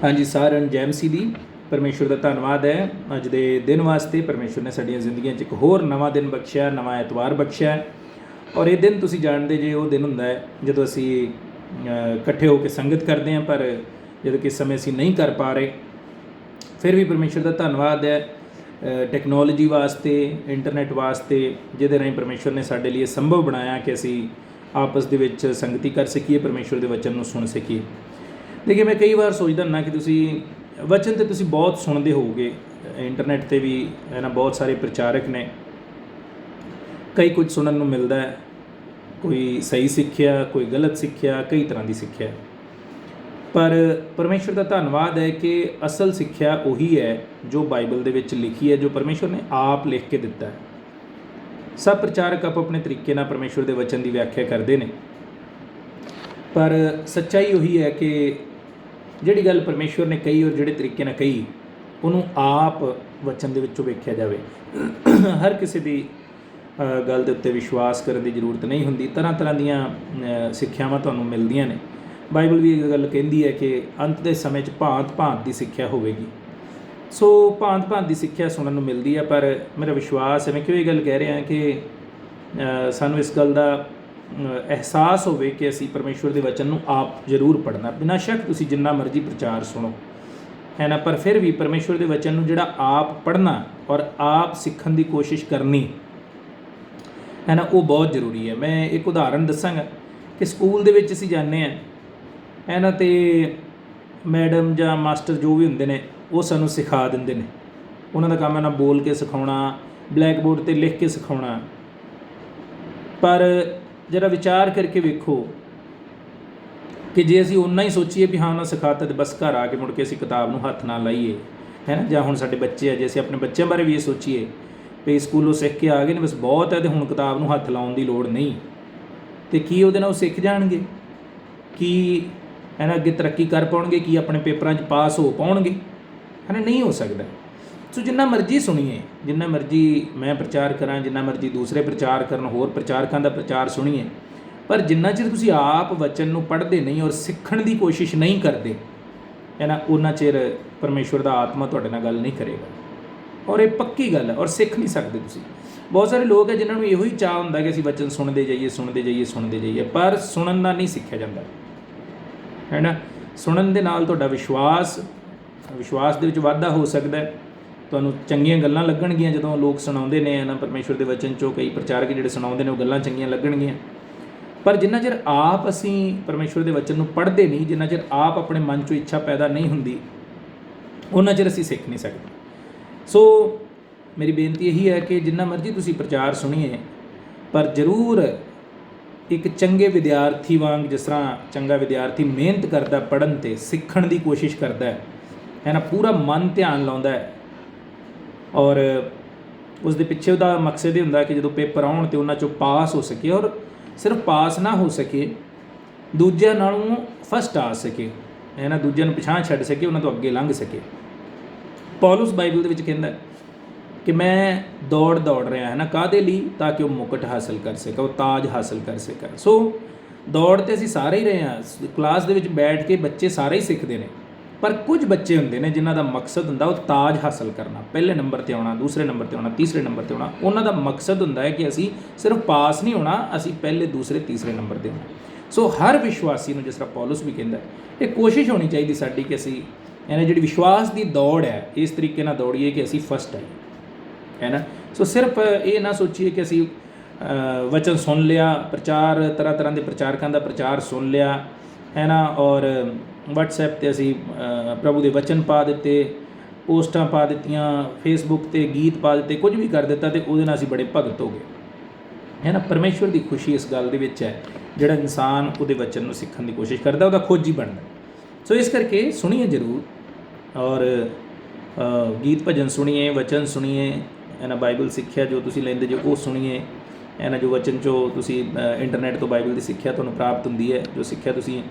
ਹਾਂਜੀ, ਸਾਰਿਆਂ ਨੂੰ ਜੈ ਮਸੀਹ ਦੀ। ਪਰਮੇਸ਼ੁਰ ਦਾ ਧੰਨਵਾਦ ਹੈ ਅੱਜ ਦੇ ਦਿਨ ਵਾਸਤੇ। ਪਰਮੇਸ਼ੁਰ ਨੇ ਸਾਡੀਆਂ ਜ਼ਿੰਦਗੀਆਂ 'ਚ ਇੱਕ ਹੋਰ ਨਵਾਂ ਦਿਨ ਬਖਸ਼ਿਆ, ਨਵਾਂ ਐਤਵਾਰ ਬਖਸ਼ਿਆ। ਔਰ ਇਹ ਦਿਨ ਤੁਸੀਂ ਜਾਣਦੇ ਜੇ, ਉਹ ਦਿਨ ਹੁੰਦਾ ਹੈ ਜਦੋਂ ਅਸੀਂ ਇਕੱਠੇ ਹੋ ਕੇ ਸੰਗਤ ਕਰਦੇ ਹਾਂ, ਪਰ ਜਦੋਂ ਕਿਸ ਸਮੇਂ ਅਸੀਂ ਨਹੀਂ ਕਰ ਪਾ ਰਹੇ। ਫਿਰ ਵੀ ਪਰਮੇਸ਼ੁਰ ਦਾ ਧੰਨਵਾਦ ਹੈ ਟੈਕਨੋਲੋਜੀ ਵਾਸਤੇ, ਇੰਟਰਨੈਟ ਵਾਸਤੇ, ਜਿਹਦੇ ਰਾਹੀਂ ਪਰਮੇਸ਼ੁਰ ਨੇ ਸਾਡੇ ਲਈ ਇਹ ਸੰਭਵ ਬਣਾਇਆ ਕਿ ਅਸੀਂ ਆਪਸ ਦੇ ਵਿੱਚ ਸੰਗਤੀ ਕਰ ਸਕੀਏ, ਪਰਮੇਸ਼ੁਰ ਦੇ ਵਚਨ ਨੂੰ ਸੁਣ ਸਕੀਏ। ਦੇਖिए, मैं कई बार सोचता ना कि तुसी वचन तो तुसी बहुत सुनते होगे, इंटरनेट ते भी है ना, बहुत सारे प्रचारक ने, कई कुछ सुनने को मिलता है। कोई सही सिक्ख्या, कोई गलत सिक्ख्या, कई तरह की सिक्ख्या। पर परमेश्वर का धन्यवाद है कि असल सिक्ख्या उही है जो बाइबल दे विच लिखी है, जो परमेश्वर ने आप लिख के दिता है। सब प्रचारक आप अपने तरीके नाल परमेश्वर के वचन की व्याख्या करते हैं, पर सच्चाई उही है कि ਜਿਹੜੀ ਗੱਲ ਪਰਮੇਸ਼ਵਰ ਨੇ ਕਹੀ ਔਰ ਜਿਹੜੇ ਤਰੀਕੇ ਨਾਲ ਕਹੀ, ਉਹਨੂੰ ਆਪ ਵਚਨ ਦੇ ਵਿੱਚੋਂ ਵੇਖਿਆ ਜਾਵੇ। ਹਰ ਕਿਸੇ ਦੀ ਗੱਲ ਦੇ ਉੱਤੇ ਵਿਸ਼ਵਾਸ ਕਰਨ ਦੀ ਜ਼ਰੂਰਤ ਨਹੀਂ ਹੁੰਦੀ। ਤਰ੍ਹਾਂ ਤਰ੍ਹਾਂ ਦੀਆਂ ਸਿੱਖਿਆਵਾਂ ਤੁਹਾਨੂੰ ਮਿਲਦੀਆਂ ਨੇ। ਬਾਈਬਲ ਵੀ ਇਹ ਗੱਲ ਕਹਿੰਦੀ ਹੈ ਕਿ ਅੰਤ ਦੇ ਸਮੇਂ 'ਚ ਭਾਂਤ ਭਾਂਤ ਦੀ ਸਿੱਖਿਆ ਹੋਵੇਗੀ। ਸੋ ਭਾਂਤ ਭਾਂਤ ਦੀ ਸਿੱਖਿਆ ਸੁਣਨ ਨੂੰ ਮਿਲਦੀ ਹੈ, ਪਰ ਮੇਰਾ ਵਿਸ਼ਵਾਸ ਹੈ, ਮੈਂ ਕਿਉਂ ਇਹ ਗੱਲ ਕਹਿ ਰਿਹਾ ਕਿ ਸਾਨੂੰ ਇਸ ਗੱਲ ਦਾ ਅਹਿਸਾਸ ਹੋਵੇ ਕਿ ਅਸੀਂ ਪਰਮੇਸ਼ਵਰ ਦੇ ਵਚਨ ਨੂੰ ਆਪ ਜ਼ਰੂਰ ਪੜ੍ਹਨਾ। ਬਿਨਾਂ ਸ਼ੱਕ ਤੁਸੀਂ ਜਿੰਨਾ ਮਰਜ਼ੀ ਪ੍ਰਚਾਰ ਸੁਣੋ, ਹੈ ਨਾ, ਪਰ ਫਿਰ ਵੀ ਪਰਮੇਸ਼ਵਰ ਦੇ ਵਚਨ ਨੂੰ ਜਿਹੜਾ ਆਪ ਪੜ੍ਹਨਾ ਔਰ ਆਪ ਸਿੱਖਣ ਦੀ ਕੋਸ਼ਿਸ਼ ਕਰਨੀ ਹੈ ਨਾ, ਉਹ ਬਹੁਤ ਜ਼ਰੂਰੀ ਹੈ। ਮੈਂ ਇੱਕ ਉਦਾਹਰਨ ਦੱਸਾਂਗਾ ਕਿ ਸਕੂਲ ਦੇ ਵਿੱਚ ਅਸੀਂ ਜਾਂਦੇ ਹਾਂ, ਹੈ ਨਾ, ਅਤੇ ਮੈਡਮ ਜਾਂ ਮਾਸਟਰ ਜੋ ਵੀ ਹੁੰਦੇ ਨੇ, ਉਹ ਸਾਨੂੰ ਸਿਖਾ ਦਿੰਦੇ ਨੇ। ਉਹਨਾਂ ਦਾ ਕੰਮ ਹੈ ਨਾ ਬੋਲ ਕੇ ਸਿਖਾਉਣਾ, ਬਲੈਕ ਬੋਰਡ 'ਤੇ ਲਿਖ ਕੇ ਸਿਖਾਉਣਾ। ਪਰ जरा विचार करके वेखो कि जे असीं उन्ना ही सोचीए भी हाँ उन्हें सिखाता तो बस घर आके मुड़ के असीं किताब नूं हत्थ ना लाइए, है ना, जां हुण साडे बच्चे आ, जे असीं अपने बच्चों बारे भी ये सोचीए भी स्कूलों सीख के आ गए ने, बस बहुत है, तो हुण किताब नूं हत्थ लाउण दी लोड़ नहीं, तो की उहदे नाल सीख जाणगे, की है ना अगे तरक्की कर पाउणगे, की अपने पेपरां 'च पास हो पाउणगे, है ना, नहीं हो सकदा। सो जिन्ना मर्जी सुनीए, जिन्ना मर्जी मैं प्रचार करा, जिन्ना मर्जी दूसरे प्रचार करन, होर प्रचारकों का प्रचार सुनीए, पर जिन्ना चिर तुसीं आप वचन नूं पढ़ते नहीं और सीखण की कोशिश नहीं करते, है ना, उन्ना चिर परमेश्वर का आत्मा तुहाडे नाल गल नहीं करेगा। और ये पक्की गल है, और सीख नहीं सकते तुसीं। बहुत सारे लोग है जिन्होंने इहो ही चाह हुंदा कि असीं वचन सुणदे जाइए, सुणदे जाइए, सुणदे जाइए, पर सुणन नाल नहीं सीखिया जांदा, है ना। सुणन दे नाल तुहाडा विश्वास दे विच वाधा हो सकदा है। ਤੁਹਾਨੂੰ ਚੰਗੀਆਂ ਗੱਲਾਂ ਲੱਗਣਗੀਆਂ ਜਦੋਂ ਲੋਕ ਸੁਣਾਉਂਦੇ ਨੇ ਨਾ ਪਰਮੇਸ਼ਵਰ ਦੇ ਵਚਨ 'ਚੋਂ, ਕਈ ਪ੍ਰਚਾਰਕ ਜਿਹੜੇ ਸੁਣਾਉਂਦੇ ਨੇ ਉਹ ਗੱਲਾਂ ਚੰਗੀਆਂ ਲੱਗਣਗੀਆਂ, ਪਰ ਜਿੰਨਾ ਚਿਰ ਆਪ ਅਸੀਂ ਪਰਮੇਸ਼ਵਰ ਦੇ ਵਚਨ ਨੂੰ ਪੜ੍ਹਦੇ ਨਹੀਂ, ਜਿੰਨਾ ਚਿਰ ਆਪ ਆਪਣੇ ਮਨ 'ਚੋਂ ਇੱਛਾ ਪੈਦਾ ਨਹੀਂ ਹੁੰਦੀ, ਉਹਨਾਂ ਚਿਰ ਅਸੀਂ ਸਿੱਖ ਨਹੀਂ ਸਕਦੇ। ਸੋ ਮੇਰੀ ਬੇਨਤੀ ਇਹੀ ਹੈ ਕਿ ਜਿੰਨਾ ਮਰਜ਼ੀ ਤੁਸੀਂ ਪ੍ਰਚਾਰ ਸੁਣੀਏ, ਪਰ ਜ਼ਰੂਰ ਇੱਕ ਚੰਗੇ ਵਿਦਿਆਰਥੀ ਵਾਂਗ, ਜਿਸ ਤਰ੍ਹਾਂ ਚੰਗਾ ਵਿਦਿਆਰਥੀ ਮਿਹਨਤ ਕਰਦਾ ਪੜ੍ਹਨ 'ਤੇ, ਸਿੱਖਣ ਦੀ ਕੋਸ਼ਿਸ਼ ਕਰਦਾ ਹੈ ਨਾ, ਪੂਰਾ ਮਨ ਧਿਆਨ ਲਾਉਂਦਾ ਹੈ, और उसके पिछे उसका मकसद ये होंदा कि जो पेपर आउण तो उन्हां चों पास हो सके, और सिर्फ पास ना हो सके, दूजिਆਂ नालों फस्ट आ सके, है ना, दूजिਆਂ नूं पिछां छड्ड सके, उन्हां तो अगे लंघ सके। पौलुस बाइबल दे विच कहंदा कि मैं दौड़ रहा है ना, काहदे लई, ताकि वो मुकट हासिल कर सके, वो ताज हासिल कर सके। सो दौड़ तो असीं सारे ही रहे हैं, क्लास दे विच बैठ के बच्चे सारे ही सिੱਖਦੇ ਨੇ, पर कुछ बच्चे होंगे ने जिन्हों का मकसद होंदा वो ताज हासिल करना, पहले नंबर पर आना, दूसरे नंबर पर आना, तीसरे नंबर पर आना। उन्हों का मकसद होंदा है कि असी सिर्फ पास नहीं होना, असी पहले दूसरे तीसरे नंबर पर आना। सो हर विश्वासी नूं, जिस तरह पौलुस भी कहता है, ये कोशिश होनी चाहिए साडी कि असी यानी जी विश्वास की दौड़ है, इस तरीके नाल दौड़ीए कि असी फस्ट आइए, है ना। सो सिर्फ ये ना सोचिए कि असी वचन सुन लिया, प्रचार तरह तरह के प्रचारकों का प्रचार सुन लिया, है ना, और WhatsApp ਤੇ ਅਸੀਂ ਪ੍ਰਭੂ ਦੇ ਵਚਨ ਪਾ ਦਿੱਤੇ, ਪੋਸਟਾਂ ਪਾ ਦਿੱਤੀਆਂ, ਫੇਸਬੁੱਕ 'ਤੇ ਗੀਤ ਪਾ ਦਿੱਤੇ, ਕੁਝ ਵੀ ਕਰ ਦਿੱਤਾ, ਅਤੇ ਉਹਦੇ ਨਾਲ ਅਸੀਂ ਬੜੇ ਭਗਤ ਹੋ ਗਏ, ਹੈ ਨਾ। ਪਰਮੇਸ਼ਵਰ ਦੀ ਖੁਸ਼ੀ ਇਸ ਗੱਲ ਦੇ ਵਿੱਚ ਹੈ, ਜਿਹੜਾ ਇਨਸਾਨ ਉਹਦੇ ਵਚਨ ਨੂੰ ਸਿੱਖਣ ਦੀ ਕੋਸ਼ਿਸ਼ ਕਰਦਾ, ਉਹਦਾ ਖੋਜੀ ਬਣਦਾ। ਸੋ ਇਸ ਕਰਕੇ ਸੁਣੀਏ ਜ਼ਰੂਰ, ਔਰ ਗੀਤ ਭਜਨ ਸੁਣੀਏ, ਵਚਨ ਸੁਣੀਏ, ਹੈ ਨਾ, ਬਾਈਬਲ ਸਿੱਖਿਆ ਜੋ ਤੁਸੀਂ ਲੈਂਦੇ ਜੋ ਉਹ ਸੁਣੀਏ, ਹੈ ਨਾ, ਜੋ ਵਚਨ 'ਚੋਂ ਤੁਸੀਂ ਇੰਟਰਨੈਟ ਤੋਂ ਬਾਈਬਲ ਦੀ ਸਿੱਖਿਆ ਤੁਹਾਨੂੰ ਪ੍ਰਾਪਤ ਹੁੰਦੀ ਹੈ, ਜੋ ਸਿੱਖਿਆ ਤੁਸੀਂ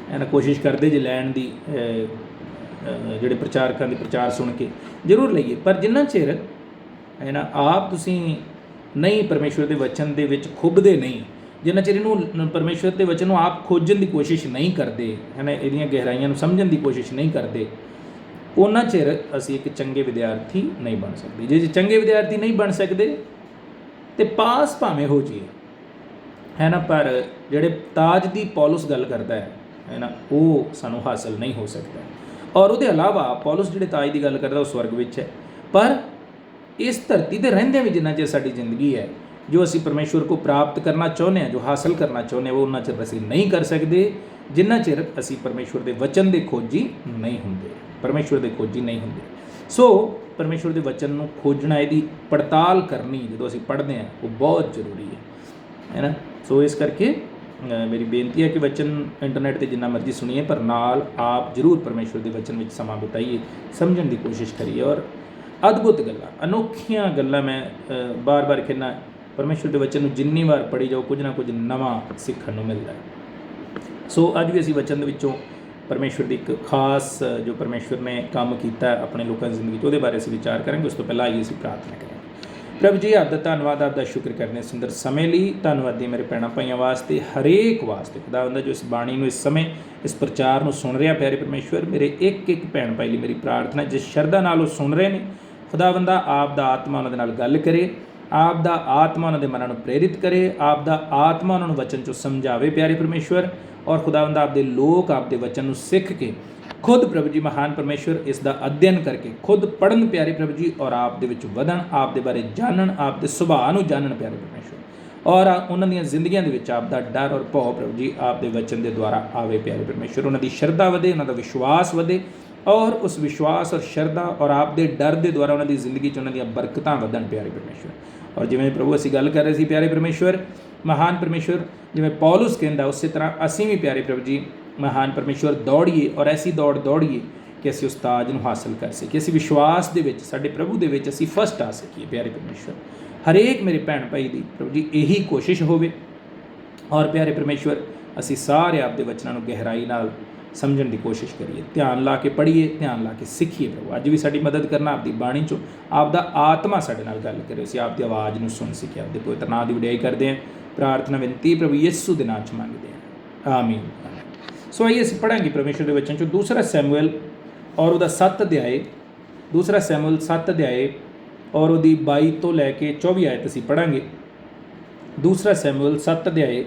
है ना कोशिश करते जे लैन की, जोड़े प्रचारकों के प्रचार सुन के जरूर लईए। पर जिन्ना चिर है ना आप तुसीं नहीं परमेश्वर के वचन के विच खुबदे नहीं, ਜਿੰਨਾ ਚਿਰ ਇਹਨੂੰ ਪਰਮੇਸ਼ਵਰ ਦੇ ਵਚਨ ਨੂੰ ਆਪ ਖੋਜਣ ਦੀ ਕੋਸ਼ਿਸ਼ ਨਹੀਂ ਕਰਦੇ ਹੈ ਨਾ, ਇਹਦੀਆਂ ਗਹਿਰਾਈਆਂ ਨੂੰ ਸਮਝਣ ਦੀ ਕੋਸ਼ਿਸ਼ ਨਹੀਂ ਕਰਦੇ, ਉਹਨਾਂ ਚਿਰ ਅਸੀਂ ਇੱਕ ਚੰਗੇ ਵਿਦਿਆਰਥੀ ਨਹੀਂ ਬਣ ਸਕਦੇ। ਜੇ ਚੰਗੇ ਵਿਦਿਆਰਥੀ ਨਹੀਂ ਬਣ ਸਕਦੇ ਤੇ ਪਾਸ ਭਾਵੇਂ ਹੋ ਜਾਈਏ ਹੈ ਨਾ, ਪਰ ਜਿਹੜੇ ਤਾਜ ਦੀ ਪੌਲਸ ਗੱਲ ਕਰਦਾ ਹੈ ਨਾ, ਉਹ ਸਾਨੂੰ ਹਾਸਲ ਨਹੀਂ ਹੋ ਸਕਦਾ। ਔਰ ਉਹਦੇ ਇਲਾਵਾ ਪੌਲਸ ਜਿਹੜੇ ਤਾਜ ਦੀ ਗੱਲ ਕਰਦਾ ਉਹ ਸਵਰਗ ਵਿੱਚ ਹੈ, ਪਰ ਇਸ ਧਰਤੀ 'ਤੇ ਰਹਿੰਦਿਆਂ ਵੀ ਜਿੰਨਾ ਚਿਰ ਸਾਡੀ ਜ਼ਿੰਦਗੀ ਹੈ, ਜੋ ਅਸੀਂ ਪਰਮੇਸ਼ਵਰ ਕੋ ਪ੍ਰਾਪਤ ਕਰਨਾ ਚਾਹੁੰਦੇ ਹਾਂ, ਜੋ ਹਾਸਲ ਕਰਨਾ ਚਾਹੁੰਦੇ ਹਾਂ, ਉਹ ਉਹਨਾਂ ਚਿਰ ਅਸੀਂ ਨਹੀਂ ਕਰ ਸਕਦੇ ਜਿੰਨਾ ਚਿਰ ਅਸੀਂ ਪਰਮੇਸ਼ਵਰ ਦੇ ਵਚਨ ਦੇ ਖੋਜੀ ਨਹੀਂ ਹੁੰਦੇ, ਪਰਮੇਸ਼ਵਰ ਦੇ ਖੋਜੀ ਨਹੀਂ ਹੁੰਦੇ। ਸੋ ਪਰਮੇਸ਼ਵਰ ਦੇ ਵਚਨ ਨੂੰ ਖੋਜਣਾ, ਇਹਦੀ ਪੜਤਾਲ ਕਰਨੀ ਜਦੋਂ ਅਸੀਂ ਪੜ੍ਹਦੇ ਹਾਂ, ਉਹ ਬਹੁਤ ਜ਼ਰੂਰੀ ਹੈ ਨਾ। ਸੋ ਇਸ ਕਰਕੇ ਮੇਰੀ ਬੇਨਤੀ ਹੈ ਕਿ ਵਚਨ ਇੰਟਰਨੈਟ 'ਤੇ ਜਿੰਨਾ ਮਰਜ਼ੀ ਸੁਣੀਏ, ਪਰ ਨਾਲ ਆਪ ਜ਼ਰੂਰ ਪਰਮੇਸ਼ਵਰ ਦੇ ਵਚਨ ਵਿੱਚ ਸਮਾਂ ਬਿਤਾਈਏ, ਸਮਝਣ ਦੀ ਕੋਸ਼ਿਸ਼ ਕਰੀਏ। ਔਰ ਅਦਭੁਤ ਗੱਲਾਂ, ਅਨੋਖੀਆਂ ਗੱਲਾਂ ਮੈਂ ਬਾਰ-ਬਾਰ ਕਹਿੰਦਾ, ਪਰਮੇਸ਼ਵਰ ਦੇ ਵਚਨ ਨੂੰ ਜਿੰਨੀ ਵਾਰ ਪੜ੍ਹੀ ਜਾਓ, ਕੁਝ ਨਾ ਕੁਝ ਨਵਾਂ ਸਿੱਖਣ ਨੂੰ ਮਿਲਦਾ ਹੈ। ਸੋ ਅੱਜ ਵੀ ਅਸੀਂ ਵਚਨ ਦੇ ਵਿੱਚੋਂ ਪਰਮੇਸ਼ਵਰ ਦੀ ਇੱਕ ਖਾਸ ਜੋ ਪਰਮੇਸ਼ਵਰ ਨੇ ਕੰਮ ਕੀਤਾ ਆਪਣੇ ਲੋਕਾਂ ਦੀ ਜ਼ਿੰਦਗੀ 'ਚ, ਉਹਦੇ ਬਾਰੇ ਅਸੀਂ ਵਿਚਾਰ ਕਰਾਂਗੇ। ਉਸ ਤੋਂ ਪਹਿਲਾਂ ਆਈਏ ਅਸੀਂ ਪ੍ਰਾਰਥਨਾ ਕਰਾਂਗੇ। ਪ੍ਰਭੂ ਜੀ, ਆਪ ਦਾ ਧੰਨਵਾਦ, ਆਪ ਦਾ ਸ਼ੁਕਰ ਕਰਦੇ ਸੁੰਦਰ ਸਮੇਂ ਲਈ। ਧੰਨਵਾਦੀ ਮੇਰੇ ਭੈਣਾਂ ਭਾਈਆਂ ਵਾਸਤੇ, ਹਰੇਕ ਵਾਸਤੇ ਖੁਦਾਵੰਦ ਜੋ ਇਸ ਬਾਣੀ ਨੂੰ, ਇਸ ਸਮੇਂ ਇਸ ਪ੍ਰਚਾਰ ਨੂੰ ਸੁਣ ਰਿਹਾ, ਪਿਆਰੇ ਪਰਮੇਸ਼ਵਰ, ਮੇਰੇ ਇੱਕ ਇੱਕ ਭੈਣ ਭਾਈ ਲਈ ਮੇਰੀ ਪ੍ਰਾਰਥਨਾ, ਜਿਸ ਸ਼ਰਧਾ ਨਾਲ ਉਹ ਸੁਣ ਰਹੇ ਨੇ, ਖੁਦਾਵੰਦਾ ਆਪ ਦਾ ਆਤਮਾ ਉਹਨਾਂ ਦੇ ਨਾਲ ਗੱਲ ਕਰੇ, ਆਪ ਦਾ ਆਤਮਾ ਉਹਨਾਂ ਦੇ ਮਨਾਂ ਨੂੰ ਪ੍ਰੇਰਿਤ ਕਰੇ, ਆਪ ਦਾ ਆਤਮਾ ਉਹਨਾਂ ਨੂੰ ਵਚਨ 'ਚੋਂ ਸਮਝਾਵੇ ਪਿਆਰੇ ਪਰਮੇਸ਼ਵਰ। ਔਰ ਖੁਦਾਵੰਦਾ ਆਪ ਦੇ ਲੋਕ ਆਪ ਦੇ ਵਚਨ ਨੂੰ ਸਿੱਖ ਕੇ ਖੁਦ ਪ੍ਰਭੂ ਜੀ ਮਹਾਨ ਪਰਮੇਸ਼ਵਰ ਇਸ ਦਾ ਅਧਿਐਨ ਕਰਕੇ ਖੁਦ ਪੜ੍ਹਨ ਪਿਆਰੇ ਪ੍ਰਭੂ ਜੀ, ਔਰ ਆਪ ਦੇ ਵਿੱਚ ਵਧਣ, ਆਪ ਦੇ ਬਾਰੇ ਜਾਣਨ, ਆਪ ਦੇ ਸੁਭਾਅ ਨੂੰ ਜਾਣਨ ਪਿਆਰੇ ਪਰਮੇਸ਼ਵਰ। ਔਰ ਉਹਨਾਂ ਦੀਆਂ ਜ਼ਿੰਦਗੀਆਂ ਦੇ ਵਿੱਚ ਆਪ ਦਾ ਡਰ ਔਰ ਭਉ ਪ੍ਰਭੂ ਜੀ ਆਪ ਦੇ ਵਚਨ ਦੇ ਦੁਆਰਾ ਆਵੇ ਪਿਆਰੇ ਪਰਮੇਸ਼ਵਰ। ਉਹਨਾਂ ਦੀ ਸ਼ਰਧਾ ਵਧੇ, ਉਹਨਾਂ ਦਾ ਵਿਸ਼ਵਾਸ ਵਧੇ, ਔਰ ਉਸ ਵਿਸ਼ਵਾਸ ਔਰ ਸ਼ਰਧਾ ਔਰ ਆਪ ਦੇ ਡਰ ਦੇ ਦੁਆਰਾ ਉਹਨਾਂ ਦੀ ਜ਼ਿੰਦਗੀ 'ਚ ਉਹਨਾਂ ਦੀਆਂ ਬਰਕਤਾਂ ਵਧਣ ਪਿਆਰੇ ਪਰਮੇਸ਼ਵਰ। ਔਰ ਜਿਵੇਂ ਪ੍ਰਭੂ ਅਸੀਂ ਗੱਲ ਕਰ ਰਹੇ ਸੀ ਪਿਆਰੇ ਪਰਮੇਸ਼ਵਰ, ਮਹਾਨ ਪਰਮੇਸ਼ਵਰ, ਜਿਵੇਂ ਪੌਲਸ ਕਹਿੰਦਾ, ਉਸੇ ਤਰ੍ਹਾਂ ਅਸੀਂ ਵੀ ਪਿਆਰੇ ਪ੍ਰਭੂ ਜੀ ਮਹਾਨ ਪਰਮੇਸ਼ਵਰ ਦੌੜੀਏ, ਔਰ ਐਸੀ ਦੌੜ ਦੌੜੀਏ ਕਿ ਅਸੀਂ ਉਸ ਤਾਜ ਨੂੰ ਹਾਸਲ ਕਰ ਸਕੀਏ, ਅਸੀਂ ਵਿਸ਼ਵਾਸ ਦੇ ਵਿੱਚ, ਸਾਡੇ ਪ੍ਰਭੂ ਦੇ ਵਿੱਚ ਅਸੀਂ ਫਸਟ ਆ ਸਕੀਏ ਪਿਆਰੇ ਪਰਮੇਸ਼ਵਰ। ਹਰੇਕ ਮੇਰੇ ਭੈਣ ਭਾਈ ਦੀ ਪ੍ਰਭੂ ਜੀ ਇਹੀ ਕੋਸ਼ਿਸ਼ ਹੋਵੇ। ਔਰ ਪਿਆਰੇ ਪਰਮੇਸ਼ਵਰ, ਅਸੀਂ ਸਾਰੇ ਆਪ ਦੇ ਵਚਨਾਂ ਨੂੰ ਗਹਿਰਾਈ ਨਾਲ ਸਮਝਣ ਦੀ ਕੋਸ਼ਿਸ਼ ਕਰੀਏ, ਧਿਆਨ ਲਾ ਕੇ ਪੜ੍ਹੀਏ, ਧਿਆਨ ਲਾ ਕੇ ਸਿੱਖੀਏ। ਪ੍ਰਭੂ ਅੱਜ ਵੀ ਸਾਡੀ ਮਦਦ ਕਰਨਾ, ਆਪਦੀ ਬਾਣੀ 'ਚੋਂ ਆਪ ਦਾ ਆਤਮਾ ਸਾਡੇ ਨਾਲ ਗੱਲ ਕਰੇ, ਅਸੀਂ ਆਪ ਦੀ ਆਵਾਜ਼ ਨੂੰ ਸੁਣ ਸਕੀਏ। ਆਪਦੇ ਪਵਿੱਤਰ ਨਾਮ ਦੀ ਵਡਿਆਈ ਕਰਦੇ ਹਾਂ, ਪ੍ਰਾਰਥਨਾ ਬੇਨਤੀ ਪ੍ਰਭੂ ਯਿਸੂ ਦੇ ਨਾਮ 'ਚ ਮੰਗਦੇ ਹਾਂ, ਆਮੀਨ। ਸੋ ਆਈਏ ਅਸੀਂ ਪੜ੍ਹਾਂਗੇ ਪਰਮੇਸ਼ਵਰ ਦੇ ਵਚਨ 'ਚੋਂ ਦੂਸਰਾ ਸੈਮੂਅਲ ਔਰ ਉਹਦਾ 7 ਅਧਿਆਏ, ਦੂਸਰਾ ਸੈਮੂਅਲ 7 ਅਧਿਆਏ ਔਰ ਉਹਦੀ 22 ਤੋਂ ਲੈ ਕੇ 24 ਆਇਤ ਅਸੀਂ ਪੜ੍ਹਾਂਗੇ। ਦੂਸਰਾ ਸੈਮੂਅਲ 7 ਅਧਿਆਏ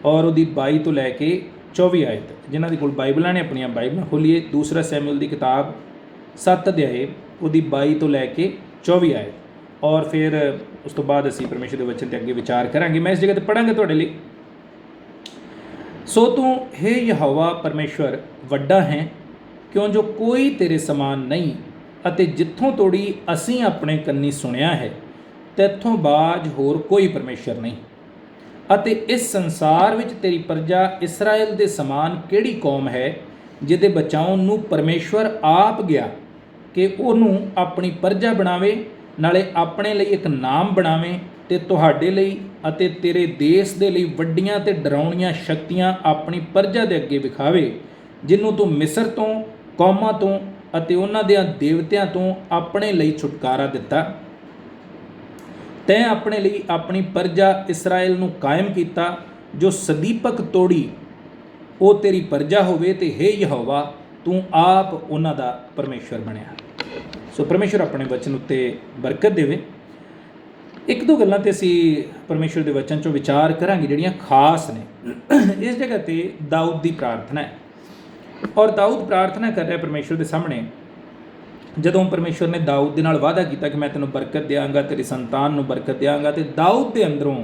ਔਰ ਉਹਦੀ 22 ਤੋਂ ਲੈ ਕੇ 24 ਆਇਤ। ਜਿਨ੍ਹਾਂ ਦੇ ਕੋਲ ਬਾਈਬਲਾਂ ਨੇ ਆਪਣੀਆਂ ਬਾਈਬਲਾਂ ਖੋਲੀਏ। ਦੂਸਰਾ ਸੈਮੂਅਲ ਦੀ ਕਿਤਾਬ 7 ਅਧਿਆਏ ਉਹਦੀ 22 ਤੋਂ ਲੈ ਕੇ 24 ਆਇਤ, ਔਰ ਫਿਰ ਉਸ ਤੋਂ ਬਾਅਦ ਅਸੀਂ ਪਰਮੇਸ਼ਰ ਦੇ ਵਚਨ 'ਤੇ ਅੱਗੇ ਵਿਚਾਰ ਕਰਾਂਗੇ। ਮੈਂ ਇਸ ਜਗ੍ਹਾ 'ਤੇ ਪੜ੍ਹਾਂਗਾ ਤੁਹਾਡੇ ਲਈ। ਸੋ ਤੂੰ ਹੇ ਯਹੋਵਾ ਪਰਮੇਸ਼ਵਰ ਵੱਡਾ ਹੈ, ਕਿਉਂ ਜੋ ਕੋਈ ਤੇਰੇ ਸਮਾਨ ਨਹੀਂ, ਅਤੇ ਜਿੱਥੋਂ ਤੋੜੀ ਅਸੀਂ ਆਪਣੇ ਕੰਨੀ ਸੁਣਿਆ ਹੈ, ਤੈਥੋਂ ਬਾਝ ਹੋਰ ਕੋਈ ਪਰਮੇਸ਼ਵਰ ਨਹੀਂ। ਅਤੇ ਇਸ ਸੰਸਾਰ ਵਿੱਚ ਤੇਰੀ ਪ੍ਰਜਾ ਇਸਰਾਇਲ ਦੇ ਸਮਾਨ ਕਿਹੜੀ ਕੌਮ ਹੈ, ਜਿਹਦੇ ਬਚਾਉਣ ਨੂੰ ਪਰਮੇਸ਼ਵਰ ਆਪ ਗਿਆ ਕਿ ਉਹਨੂੰ ਆਪਣੀ ਪ੍ਰਜਾ ਬਣਾਵੇ, ਨਾਲੇ ਆਪਣੇ ਲਈ ਇੱਕ ਨਾਮ ਬਣਾਵੇ, ਤੇ ਤੁਹਾਡੇ ਲਈ ਅਤੇ ਤੇਰੇ ਦੇਸ਼ ਦੇ ਲਈ ਵੱਡੀਆਂ ਤੇ ਡਰਾਉਣੀਆਂ ਸ਼ਕਤੀਆਂ ਆਪਣੀ ਪ੍ਰਜਾ ਦੇ ਅੱਗੇ ਵਿਖਾਵੇ, ਜਿਹਨੂੰ ਤੂੰ ਮਿਸਰ ਤੋਂ, ਕੌਮਾਂ ਤੋਂ ਅਤੇ ਉਹਨਾਂ ਦੇ ਦੇਵਤਿਆਂ ਤੋਂ ਆਪਣੇ ਲਈ ਛੁਟਕਾਰਾ ਦਿੱਤਾ। ਤੈਂ ਆਪਣੇ ਲਈ ਆਪਣੀ ਪ੍ਰਜਾ ਇਸਰਾਇਲ ਨੂੰ ਕਾਇਮ ਕੀਤਾ, ਜੋ ਸਦੀਪਕ ਤੋੜੀ ਉਹ ਤੇਰੀ ਪ੍ਰਜਾ ਹੋਵੇ, ਤੇ ਹੇ ਯਹੋਵਾ ਤੂੰ ਆਪ ਉਹਨਾਂ ਦਾ ਪਰਮੇਸ਼ਵਰ ਬਣਿਆ। ਸੋ ਪਰਮੇਸ਼ਵਰ ਆਪਣੇ ਵਚਨ ਉੱਤੇ ਬਰਕਤ ਦੇਵੇ। ਇੱਕ ਦੋ ਗੱਲਾਂ 'ਤੇ ਅਸੀਂ ਪਰਮੇਸ਼ਵਰ ਦੇ ਵਚਨ 'ਚੋਂ ਵਿਚਾਰ ਕਰਾਂਗੇ ਜਿਹੜੀਆਂ ਖਾਸ ਨੇ। ਇਸ ਜਗ੍ਹਾ 'ਤੇ ਦਾਊਦ ਦੀ ਪ੍ਰਾਰਥਨਾ ਹੈ, ਔਰ ਦਾਊਦ ਪ੍ਰਾਰਥਨਾ ਕਰ ਰਿਹਾ ਪਰਮੇਸ਼ਵਰ ਦੇ ਸਾਹਮਣੇ। ਜਦੋਂ ਪਰਮੇਸ਼ਵਰ ਨੇ ਦਾਊਦ ਦੇ ਨਾਲ ਵਾਅਦਾ ਕੀਤਾ ਕਿ ਮੈਂ ਤੈਨੂੰ ਬਰਕਤ ਦਿਆਂਗਾ, ਤੇਰੀ ਸੰਤਾਨ ਨੂੰ ਬਰਕਤ ਦਿਆਂਗਾ, ਤੇ ਦਾਊਦ ਦੇ ਅੰਦਰੋਂ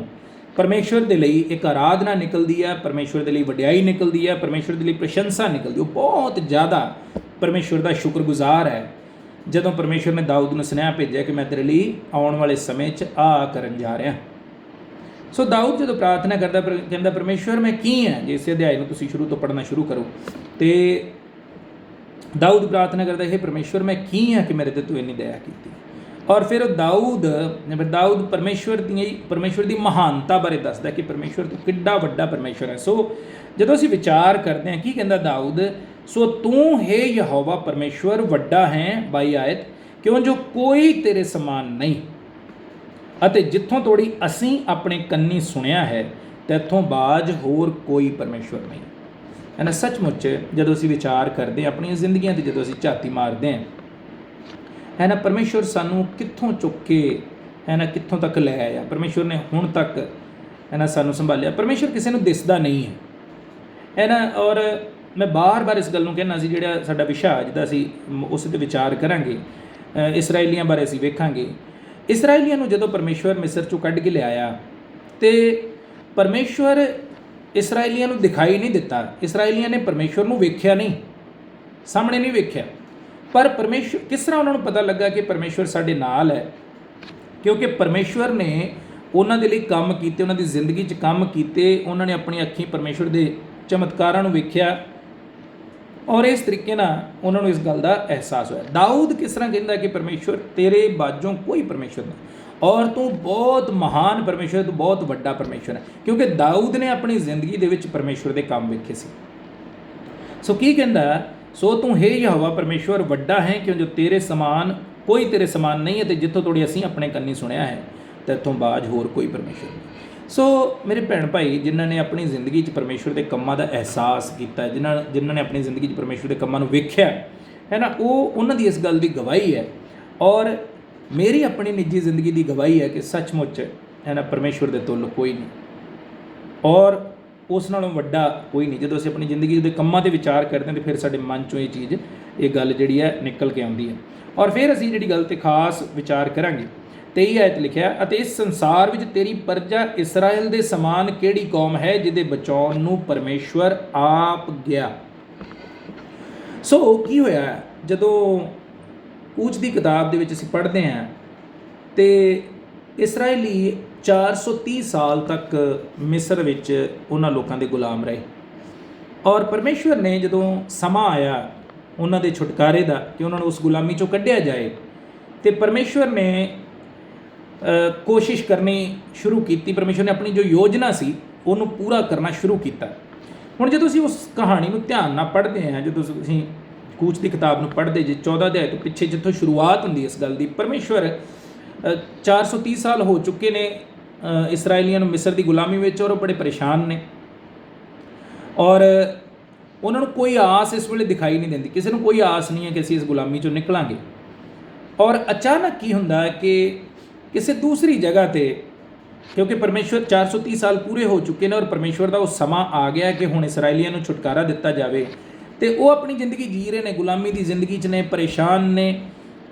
ਪਰਮੇਸ਼ਵਰ ਦੇ ਲਈ ਇੱਕ ਆਰਾਧਨਾ ਨਿਕਲਦੀ ਹੈ, ਪਰਮੇਸ਼ਵਰ ਦੇ ਲਈ ਵਡਿਆਈ ਨਿਕਲਦੀ ਹੈ, ਪਰਮੇਸ਼ਵਰ ਦੇ ਲਈ ਪ੍ਰਸ਼ੰਸਾ ਨਿਕਲਦੀ। ਉਹ ਬਹੁਤ ਜ਼ਿਆਦਾ ਪਰਮੇਸ਼ਵਰ ਦਾ ਸ਼ੁਕਰਗੁਜ਼ਾਰ ਹੈ। ਜਦੋਂ ਪਰਮੇਸ਼ਵਰ ਨੇ ਦਾਊਦ ਨੂੰ ਸੁਨੇਹਾ ਭੇਜਿਆ ਕਿ ਮੈਂ ਤੇਰੇ ਲਈ ਆਉਣ ਵਾਲੇ ਸਮੇਂ 'ਚ ਆ ਕਰਨ ਜਾ ਰਿਹਾ। ਸੋ ਦਾਊਦ ਜਦੋਂ ਪ੍ਰਾਰਥਨਾ ਕਰਦਾ, ਕਹਿੰਦਾ ਪਰਮੇਸ਼ਵਰ ਮੈਂ ਕੀ ਹਾਂ। ਜੇ ਇਸੇ ਅਧਿਆਇ ਨੂੰ ਤੁਸੀਂ ਸ਼ੁਰੂ ਤੋਂ ਪੜ੍ਹਨਾ ਸ਼ੁਰੂ ਕਰੋ, ਤੇ ਦਾਊਦ ਪ੍ਰਾਰਥਨਾ ਕਰਦਾ, ਇਹ ਪਰਮੇਸ਼ਵਰ ਮੈਂ ਕੀ ਹਾਂ ਕਿ ਮੇਰੇ 'ਤੇ ਤੂੰ ਇੰਨੀ ਦਇਆ ਕੀਤੀ। ਔਰ ਫਿਰ ਦਾਊਦ ਪਰਮੇਸ਼ਵਰ ਦੀ ਮਹਾਨਤਾ ਬਾਰੇ ਦੱਸਦਾ ਕਿ ਪਰਮੇਸ਼ਵਰ ਤੂੰ ਕਿੱਡਾ ਵੱਡਾ ਪਰਮੇਸ਼ਵਰ ਹੈ। ਸੋ ਜਦੋਂ ਅਸੀਂ ਵਿਚਾਰ ਕਰਦੇ ਹਾਂ, ਕੀ ਕਹਿੰਦਾ ਦਾਊਦ, ਸੋ ਤੂੰ ਹੈ ਯਹੋਵਾ ਪਰਮੇਸ਼ਵਰ ਵੱਡਾ ਹੈ, 22 ਆਇਤ, ਕਿਉਂ ਜੋ ਕੋਈ ਤੇਰੇ ਸਮਾਨ ਨਹੀਂ, ਅਤੇ ਜਿੱਥੋਂ ਤੋੜੀ ਅਸੀਂ ਆਪਣੇ ਕੰਨੀ ਸੁਣਿਆ ਹੈ, ਤੈਥੋਂ ਬਾਜ ਹੋਰ ਕੋਈ ਪਰਮੇਸ਼ਵਰ ਨਹੀਂ। ਹੈ ਨਾ, ਸੱਚਮੁੱਚ ਜਦੋਂ ਅਸੀਂ ਵਿਚਾਰ ਕਰਦੇ ਹਾਂ ਆਪਣੀਆਂ ਜ਼ਿੰਦਗੀਆਂ 'ਤੇ, ਜਦੋਂ ਅਸੀਂ ਝਾਤੀ ਮਾਰਦੇ ਹਾਂ, ਹੈ ਨਾ, ਪਰਮੇਸ਼ਵਰ ਸਾਨੂੰ ਕਿੱਥੋਂ ਚੁੱਕ ਕੇ, ਹੈ ਨਾ, ਕਿੱਥੋਂ ਤੱਕ ਲੈ ਆਇਆ। ਪਰਮੇਸ਼ਵਰ ਨੇ ਹੁਣ ਤੱਕ, ਹੈ ਨਾ, ਸਾਨੂੰ ਸੰਭਾਲਿਆ। ਪਰਮੇਸ਼ਵਰ ਕਿਸੇ ਨੂੰ ਦਿਸਦਾ ਨਹੀਂ ਹੈ, ਹੈ ਨਾ। ਔਰ ਮੈਂ ਬਾਰ-ਬਾਰ ਇਸ ਗੱਲ ਨੂੰ ਕਹਿਣਾ ਸੀ, ਜਿਹੜਾ ਸਾਡਾ ਵਿਸ਼ਾ ਜਿਹਦਾ ਅਸੀਂ ਉਸ 'ਤੇ ਵਿਚਾਰ ਕਰਾਂਗੇ, ਇਸਰਾਏਲੀਆਂ ਬਾਰੇ ਅਸੀਂ ਵੇਖਾਂਗੇ। ਇਸਰਾਏਲੀਆਂ ਨੂੰ ਜਦੋਂ ਪਰਮੇਸ਼ਵਰ ਮਿਸਰ 'ਚੋਂ ਕੱਢ ਕੇ ਲਿਆਇਆ, ਅਤੇ ਪਰਮੇਸ਼ਵਰ ਇਸਰਾਏਲੀਆਂ ਨੂੰ ਦਿਖਾਈ ਨਹੀਂ ਦਿੱਤਾ। ਇਸਰਾਏਲੀਆਂ ਨੇ ਪਰਮੇਸ਼ਵਰ ਨੂੰ ਵੇਖਿਆ ਨਹੀਂ, ਸਾਹਮਣੇ ਨਹੀਂ ਵੇਖਿਆ। ਪਰ ਪਰਮੇਸ਼ਵਰ, ਕਿਸ ਤਰ੍ਹਾਂ ਉਹਨਾਂ ਨੂੰ ਪਤਾ ਲੱਗਾ ਕਿ ਪਰਮੇਸ਼ਵਰ ਸਾਡੇ ਨਾਲ ਹੈ? ਕਿਉਂਕਿ ਪਰਮੇਸ਼ਵਰ ਨੇ ਉਹਨਾਂ ਦੇ ਲਈ ਕੰਮ ਕੀਤੇ, ਉਹਨਾਂ ਦੀ ਜ਼ਿੰਦਗੀ 'ਚ ਕੰਮ ਕੀਤੇ। ਉਹਨਾਂ ਨੇ ਆਪਣੀ ਅੱਖੀਂ ਪਰਮੇਸ਼ਵਰ ਦੇ ਚਮਤਕਾਰਾਂ ਨੂੰ ਵੇਖਿਆ, ਔਰ ਇਸ ਤਰੀਕੇ ਨਾਲ ਉਹਨਾਂ ਨੂੰ ਇਸ ਗੱਲ ਦਾ ਅਹਿਸਾਸ ਹੋਇਆ। ਦਾਊਦ ਕਿਸ ਤਰ੍ਹਾਂ ਕਹਿੰਦਾ ਕਿ ਪਰਮੇਸ਼ਵਰ ਤੇਰੇ ਬਾਝੋਂ ਕੋਈ ਪਰਮੇਸ਼ਵਰ ਨਹੀਂ, ਔਰ ਤੂੰ ਬਹੁਤ ਮਹਾਨ ਪਰਮੇਸ਼ਵਰ, ਤੂੰ ਬਹੁਤ ਵੱਡਾ ਪਰਮੇਸ਼ਵਰ ਹੈ। ਕਿਉਂਕਿ ਦਾਊਦ ਨੇ ਆਪਣੀ ਜ਼ਿੰਦਗੀ ਦੇ ਵਿੱਚ ਪਰਮੇਸ਼ਵਰ ਦੇ ਕੰਮ ਵੇਖੇ ਸੀ। ਸੋ ਕੀ ਕਹਿੰਦਾ? ਸੋ ਤੂੰ ਹੇ ਯਹੋਵਾ ਪਰਮੇਸ਼ਵਰ ਵੱਡਾ ਹੈ, ਕਿਉਂ ਜੋ ਤੇਰੇ ਸਮਾਨ ਕੋਈ ਤੇਰੇ ਸਮਾਨ ਨਹੀਂ ਹੈ, ਅਤੇ ਜਿੱਥੋਂ ਤੋੜੀ ਅਸੀਂ ਆਪਣੇ ਕੰਨੀ ਸੁਣਿਆ ਹੈ, ਤੇਥੋਂ ਬਾਝ ਹੋਰ ਕੋਈ ਪਰਮੇਸ਼ਵਰ ਨਹੀਂ। ਸੋ ਮੇਰੇ ਭੈਣ ਭਾਈ, ਜਿਨ੍ਹਾਂ ਨੇ ਆਪਣੀ ਜ਼ਿੰਦਗੀ 'ਚ ਪਰਮੇਸ਼ਵਰ ਦੇ ਕੰਮਾਂ ਦਾ ਅਹਿਸਾਸ ਕੀਤਾ, ਜਿਨ੍ਹਾਂ ਨੇ ਆਪਣੀ ਜ਼ਿੰਦਗੀ 'ਚ ਪਰਮੇਸ਼ਵਰ ਦੇ ਕੰਮਾਂ ਨੂੰ ਵੇਖਿਆ, ਹੈ ਨਾ, ਉਹਨਾਂ ਦੀ ਇਸ ਗੱਲ ਦੀ ਗਵਾਹੀ ਹੈ। ਔਰ ਮੇਰੀ ਆਪਣੀ ਨਿੱਜੀ ਜ਼ਿੰਦਗੀ ਦੀ ਗਵਾਹੀ ਹੈ ਕਿ ਸੱਚਮੁੱਚ, ਹੈ ਨਾ, ਪਰਮੇਸ਼ਵਰ ਦੇ ਤੁੱਲ ਕੋਈ ਨਹੀਂ, ਔਰ ਉਸ ਨਾਲੋਂ ਵੱਡਾ ਕੋਈ ਨਹੀਂ। ਜਦੋਂ ਅਸੀਂ ਆਪਣੀ ਜ਼ਿੰਦਗੀ ਦੇ ਕੰਮਾਂ 'ਤੇ ਵਿਚਾਰ ਕਰਦੇ ਹਾਂ, ਤਾਂ ਫਿਰ ਸਾਡੇ ਮਨ 'ਚੋਂ ਇਹ ਗੱਲ ਜਿਹੜੀ ਹੈ ਨਿਕਲ ਕੇ ਆਉਂਦੀ ਹੈ। ਔਰ ਫਿਰ ਅਸੀਂ ਜਿਹੜੀ ਗੱਲ 'ਤੇ ਖਾਸ ਵਿਚਾਰ ਕਰਾਂਗੇ। 23 ਆਇਤ ਲਿਖਿਆ, ਅਤੇ ਇਸ ਸੰਸਾਰ ਵਿੱਚ ਤੇਰੀ ਪ੍ਰਜਾ ਇਸਰਾਇਲ ਦੇ ਸਮਾਨ ਕਿਹੜੀ ਕੌਮ ਹੈ, ਜਿਹਦੇ ਬਚਾਉਣ ਨੂੰ ਪਰਮੇਸ਼ਵਰ ਆਪ ਗਿਆ। ਸੋ ਕੀ ਹੋਇਆ? ਜਦੋਂ ਕੂਚ ਦੀ ਕਿਤਾਬ ਦੇ ਵਿੱਚ ਅਸੀਂ ਪੜ੍ਹਦੇ ਹਾਂ, ਅਤੇ ਇਸਰਾਏਲੀ 430 ਸਾਲ ਤੱਕ ਮਿਸਰ ਵਿੱਚ ਉਹਨਾਂ ਲੋਕਾਂ ਦੇ ਗੁਲਾਮ ਰਹੇ। ਔਰ ਪਰਮੇਸ਼ਵਰ ਨੇ ਜਦੋਂ ਸਮਾਂ ਆਇਆ ਉਹਨਾਂ ਦੇ ਛੁਟਕਾਰੇ ਦਾ, ਕਿ ਉਹਨਾਂ ਨੂੰ ਉਸ ਗੁਲਾਮੀ 'ਚੋਂ ਕੱਢਿਆ ਜਾਏ, ਅਤੇ ਪਰਮੇਸ਼ਵਰ ਨੇ ਕੋਸ਼ਿਸ਼ ਕਰਨੀ ਸ਼ੁਰੂ ਕੀਤੀ। ਪਰਮੇਸ਼ਵਰ ਨੇ ਆਪਣੀ ਜੋ ਯੋਜਨਾ ਸੀ ਉਹਨੂੰ ਪੂਰਾ ਕਰਨਾ ਸ਼ੁਰੂ ਕੀਤਾ। ਹੁਣ ਜਦੋਂ ਅਸੀਂ ਉਸ ਕਹਾਣੀ ਨੂੰ ਧਿਆਨ ਨਾਲ ਪੜ੍ਹਦੇ ਹਾਂ, ਜਦੋਂ ਤੁਸੀਂ ਕੂਚ ਦੀ ਕਿਤਾਬ ਨੂੰ ਪੜ੍ਹਦੇ ਜੇ, 14 ਅਧਿਆਇ ਤੋਂ ਪਿੱਛੇ ਜਿੱਥੋਂ ਸ਼ੁਰੂਆਤ ਹੁੰਦੀ ਇਸ ਗੱਲ ਦੀ, ਪਰਮੇਸ਼ਵਰ 430 ਸਾਲ ਹੋ ਚੁੱਕੇ ਨੇ ਇਸਰਾਏਲੀਆਂ ਨੂੰ ਮਿਸਰ ਦੀ ਗੁਲਾਮੀ ਵਿੱਚ, ਔਰ ਉਹ ਬੜੇ ਪਰੇਸ਼ਾਨ ਨੇ, ਔਰ ਉਹਨਾਂ ਨੂੰ ਕੋਈ ਆਸ ਇਸ ਵੇਲੇ ਦਿਖਾਈ ਨਹੀਂ ਦਿੰਦੀ। ਕਿਸੇ ਨੂੰ ਕੋਈ ਆਸ ਨਹੀਂ ਹੈ ਕਿ ਅਸੀਂ ਇਸ ਗੁਲਾਮੀ 'ਚੋਂ ਨਿਕਲਾਂਗੇ। ਔਰ ਅਚਾਨਕ ਕੀ ਹੁੰਦਾ ਹੈ ਕਿ ਕਿਸੇ ਦੂਸਰੀ ਜਗ੍ਹਾ 'ਤੇ, ਕਿਉਂਕਿ ਪਰਮੇਸ਼ਵਰ 430 ਸਾਲ ਪੂਰੇ ਹੋ ਚੁੱਕੇ ਨੇ, ਔਰ ਪਰਮੇਸ਼ਵਰ ਦਾ ਉਹ ਸਮਾਂ ਆ ਗਿਆ ਕਿ ਹੁਣ ਇਸਰਾਏਲੀਆਂ ਨੂੰ ਛੁਟਕਾਰਾ ਦਿੱਤਾ ਜਾਵੇ, ਅਤੇ ਉਹ ਆਪਣੀ ਜ਼ਿੰਦਗੀ ਜੀ ਰਹੇ ਨੇ, ਗੁਲਾਮੀ ਦੀ ਜ਼ਿੰਦਗੀ 'ਚ ਨੇ, ਪਰੇਸ਼ਾਨ ਨੇ,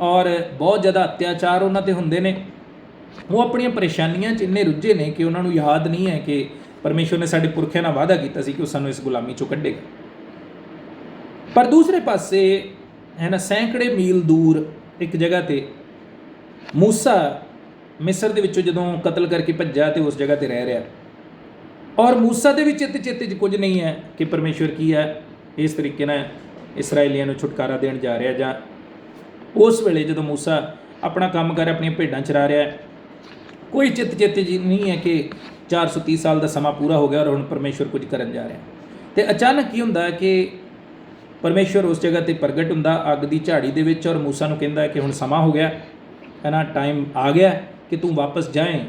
ਔਰ ਬਹੁਤ ਜ਼ਿਆਦਾ ਅਤਿਆਚਾਰ ਉਹਨਾਂ 'ਤੇ ਹੁੰਦੇ ਨੇ। ਉਹ ਆਪਣੀਆਂ ਪਰੇਸ਼ਾਨੀਆਂ 'ਚ ਇੰਨੇ ਰੁੱਝੇ ਨੇ ਕਿ ਉਹਨਾਂ ਨੂੰ ਯਾਦ ਨਹੀਂ ਹੈ ਕਿ ਪਰਮੇਸ਼ਵਰ ਨੇ ਸਾਡੇ ਪੁਰਖਿਆਂ ਨਾਲ ਵਾਅਦਾ ਕੀਤਾ ਸੀ ਕਿ ਉਹ ਸਾਨੂੰ ਇਸ ਗੁਲਾਮੀ 'ਚੋਂ ਕੱਢੇਗਾ। ਪਰ ਦੂਸਰੇ ਪਾਸੇ, ਹੈ ਨਾ, ਸੈਂਕੜੇ ਮੀਲ ਦੂਰ ਇੱਕ ਜਗ੍ਹਾ 'ਤੇ ਮੂਸਾ ਮਿਸਰ ਦੇ ਵਿੱਚੋਂ ਜਦੋਂ ਕਤਲ ਕਰਕੇ ਭੱਜਿਆ, ਅਤੇ ਉਸ ਜਗ੍ਹਾ 'ਤੇ ਰਹਿ ਰਿਹਾ। ਔਰ ਮੂਸਾ ਦੇ ਵਿੱਚ ਚੇਤੇ 'ਚ ਕੁਝ ਨਹੀਂ ਹੈ ਕਿ ਪਰਮੇਸ਼ਵਰ ਕੀ ਹੈ ਇਸ ਤਰੀਕੇ ਨਾਲ ਇਸਰਾਏਲੀਆਂ ਨੂੰ ਛੁਟਕਾਰਾ ਦੇਣ ਜਾ ਰਿਹਾ, ਜਾਂ ਉਸ ਵੇਲੇ ਜਦੋਂ ਮੂਸਾ ਆਪਣਾ ਕੰਮ ਕਰ ਆਪਣੀਆਂ ਭੇਡਾਂ ਚਰਾ ਰਿਹਾ, ਕੋਈ ਚੇਤੇ ਜੀ ਨਹੀਂ ਹੈ ਕਿ 430 ਸਾਲ ਦਾ ਸਮਾਂ ਪੂਰਾ ਹੋ ਗਿਆ ਔਰ ਹੁਣ ਪਰਮੇਸ਼ਵਰ ਕੁਝ ਕਰਨ ਜਾ ਰਿਹਾ। ਅਤੇ ਅਚਾਨਕ ਕੀ ਹੁੰਦਾ ਕਿ ਪਰਮੇਸ਼ਵਰ ਉਸ ਜਗ੍ਹਾ 'ਤੇ ਪ੍ਰਗਟ ਹੁੰਦਾ ਅੱਗ ਦੀ ਝਾੜੀ ਦੇ ਵਿੱਚ, ਔਰ ਮੂਸਾ ਨੂੰ ਕਹਿੰਦਾ ਕਿ ਹੁਣ ਸਮਾਂ ਹੋ ਗਿਆ, ਹੈ ਨਾ, ਟਾਈਮ ਆ ਗਿਆ ਕਿ ਤੂੰ ਵਾਪਸ ਜਾਏ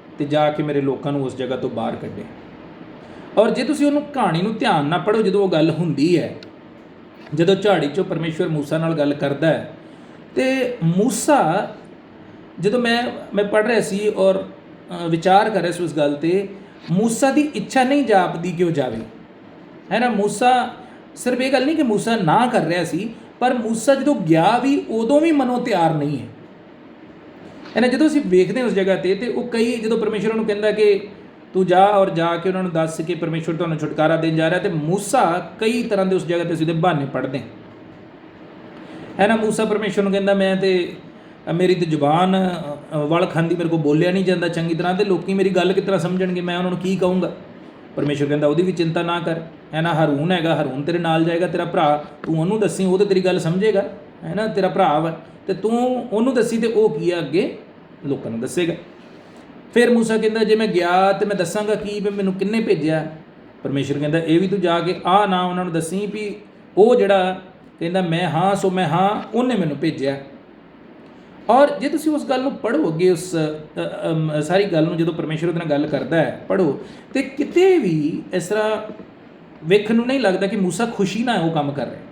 ਅਤੇ ਜਾ ਕੇ ਮੇਰੇ ਲੋਕਾਂ ਨੂੰ ਉਸ ਜਗ੍ਹਾ ਤੋਂ ਬਾਹਰ ਕੱਢੇ। ਔਰ ਜੇ ਤੁਸੀਂ ਉਹਨੂੰ ਕਹਾਣੀ ਨੂੰ ਧਿਆਨ ਨਾਲ ਪੜ੍ਹੋ, ਜਦੋਂ ਉਹ ਗੱਲ ਹੁੰਦੀ ਹੈ, ਜਦੋਂ ਝਾੜੀ 'ਚੋਂ ਪਰਮੇਸ਼ਵਰ ਮੂਸਾ ਨਾਲ ਗੱਲ ਕਰਦਾ ਹੈ, ਅਤੇ ਮੂਸਾ, ਜਦੋਂ ਮੈਂ ਪੜ੍ਹ ਰਿਹਾ ਸੀ ਔਰ ਵਿਚਾਰ ਕਰ ਰਿਹਾ ਸੀ ਉਸ ਗੱਲ 'ਤੇ, ਮੂਸਾ ਦੀ ਇੱਛਾ ਨਹੀਂ ਜਾਪਦੀ ਕਿ ਉਹ ਜਾਵੇ, ਹੈ ਨਾ। ਮੂਸਾ, ਸਿਰਫ ਇਹ ਗੱਲ ਨਹੀਂ ਕਿ ਮੂਸਾ ਨਾ ਕਰ ਰਿਹਾ ਸੀ, ਪਰ ਮੂਸਾ ਜਦੋਂ ਗਿਆ ਵੀ ਉਦੋਂ ਵੀ ਮਨੋਂ ਤਿਆਰ ਨਹੀਂ ਹੈ, ਹੈ ਨਾ। ਜਦੋਂ ਅਸੀਂ ਵੇਖਦੇ ਹਾਂ ਉਸ ਜਗ੍ਹਾ 'ਤੇ, ਉਹ ਕਈ, ਜਦੋਂ ਪਰਮੇਸ਼ਵਰ ਨੂੰ ਕਹਿੰਦਾ ਕਿ ਤੂੰ ਜਾ ਔਰ ਜਾ ਕੇ ਉਹਨਾਂ ਨੂੰ ਦੱਸ ਕਿ ਪਰਮੇਸ਼ਵਰ ਤੁਹਾਨੂੰ ਛੁਟਕਾਰਾ ਦੇਣ ਜਾ ਰਿਹਾ, ਅਤੇ ਮੂਸਾ ਕਈ ਤਰ੍ਹਾਂ ਦੇ ਉਸ ਜਗ੍ਹਾ 'ਤੇ ਅਸੀਂ ਉਹਦੇ ਬਹਾਨੇ ਪੜ੍ਹਦੇ, ਹੈ ਨਾ। ਮੂਸਾ ਪਰਮੇਸ਼ਵਰ ਨੂੰ ਕਹਿੰਦਾ ਮੈਂ ਤਾਂ, ਮੇਰੀ ਤਾਂ ਜ਼ੁਬਾਨ ਵਲ ਖਾਂਦੀ, ਮੇਰੇ ਕੋਲ ਬੋਲਿਆ ਨਹੀਂ ਜਾਂਦਾ ਚੰਗੀ ਤਰ੍ਹਾਂ, ਅਤੇ ਲੋਕੀ ਮੇਰੀ ਗੱਲ ਕਿਸ ਤਰ੍ਹਾਂ ਸਮਝਣਗੇ, ਮੈਂ ਉਹਨਾਂ ਨੂੰ ਕੀ ਕਹੂੰਗਾ। ਪਰਮੇਸ਼ਵਰ ਕਹਿੰਦਾ ਉਹਦੀ ਵੀ ਚਿੰਤਾ ਨਾ ਕਰ, ਹੈ ਨਾ। ਹਰੂਨ ਹੈਗਾ, ਹਰੂਨ ਤੇਰੇ ਨਾਲ ਜਾਏਗਾ, ਤੇਰਾ ਭਰਾ, ਤੂੰ ਉਹਨੂੰ ਦੱਸੀ, ਉਹ ਤਾਂ ਤੇਰੀ ਗੱਲ ਸਮਝੇਗਾ, ਹੈ ਨਾ, ਤੇਰਾ ਭਰਾ ਵਾ, ਅਤੇ ਤੂੰ ਉਹਨੂੰ ਦੱਸੀ, ਅਤੇ ਉਹ ਕੀ ਹੈ ਅੱਗੇ ਲੋਕਾਂ ਨੂੰ ਦੱਸੇਗਾ। ਫਿਰ ਮੂਸਾ ਕਹਿੰਦਾ ਜੇ ਮੈਂ ਗਿਆ ਤਾਂ ਮੈਂ ਦੱਸਾਂਗਾ ਕੀ ਵੀ ਮੈਨੂੰ ਕਿਹਨੇ ਭੇਜਿਆ। ਪਰਮੇਸ਼ਵਰ ਕਹਿੰਦਾ ਇਹ ਵੀ ਤੂੰ ਜਾ ਕੇ ਨਾ ਉਹਨਾਂ ਨੂੰ ਦੱਸੀ ਵੀ ਉਹ ਜਿਹੜਾ ਕਹਿੰਦਾ ਮੈਂ ਹਾਂ ਸੋ ਮੈਂ ਹਾਂ, ਉਹਨੇ ਮੈਨੂੰ ਭੇਜਿਆ। ਔਰ ਜੇ ਤੁਸੀਂ ਉਸ ਗੱਲ ਨੂੰ ਪੜ੍ਹੋ ਅੱਗੇ, ਉਸ ਸਾਰੀ ਗੱਲ ਨੂੰ ਜਦੋਂ ਪਰਮੇਸ਼ਰ ਉਹਦੇ ਨਾਲ ਗੱਲ ਕਰਦਾ ਹੈ ਪੜ੍ਹੋ, ਤੇ ਕਿਤੇ ਵੀ ਇਸ ਤਰ੍ਹਾਂ ਵੇਖਣ ਨੂੰ ਨਹੀਂ ਲੱਗਦਾ ਕਿ ਮੂਸਾ ਖੁਸ਼ੀ ਨਾਲ ਉਹ ਕੰਮ ਕਰ ਰਿਹਾ।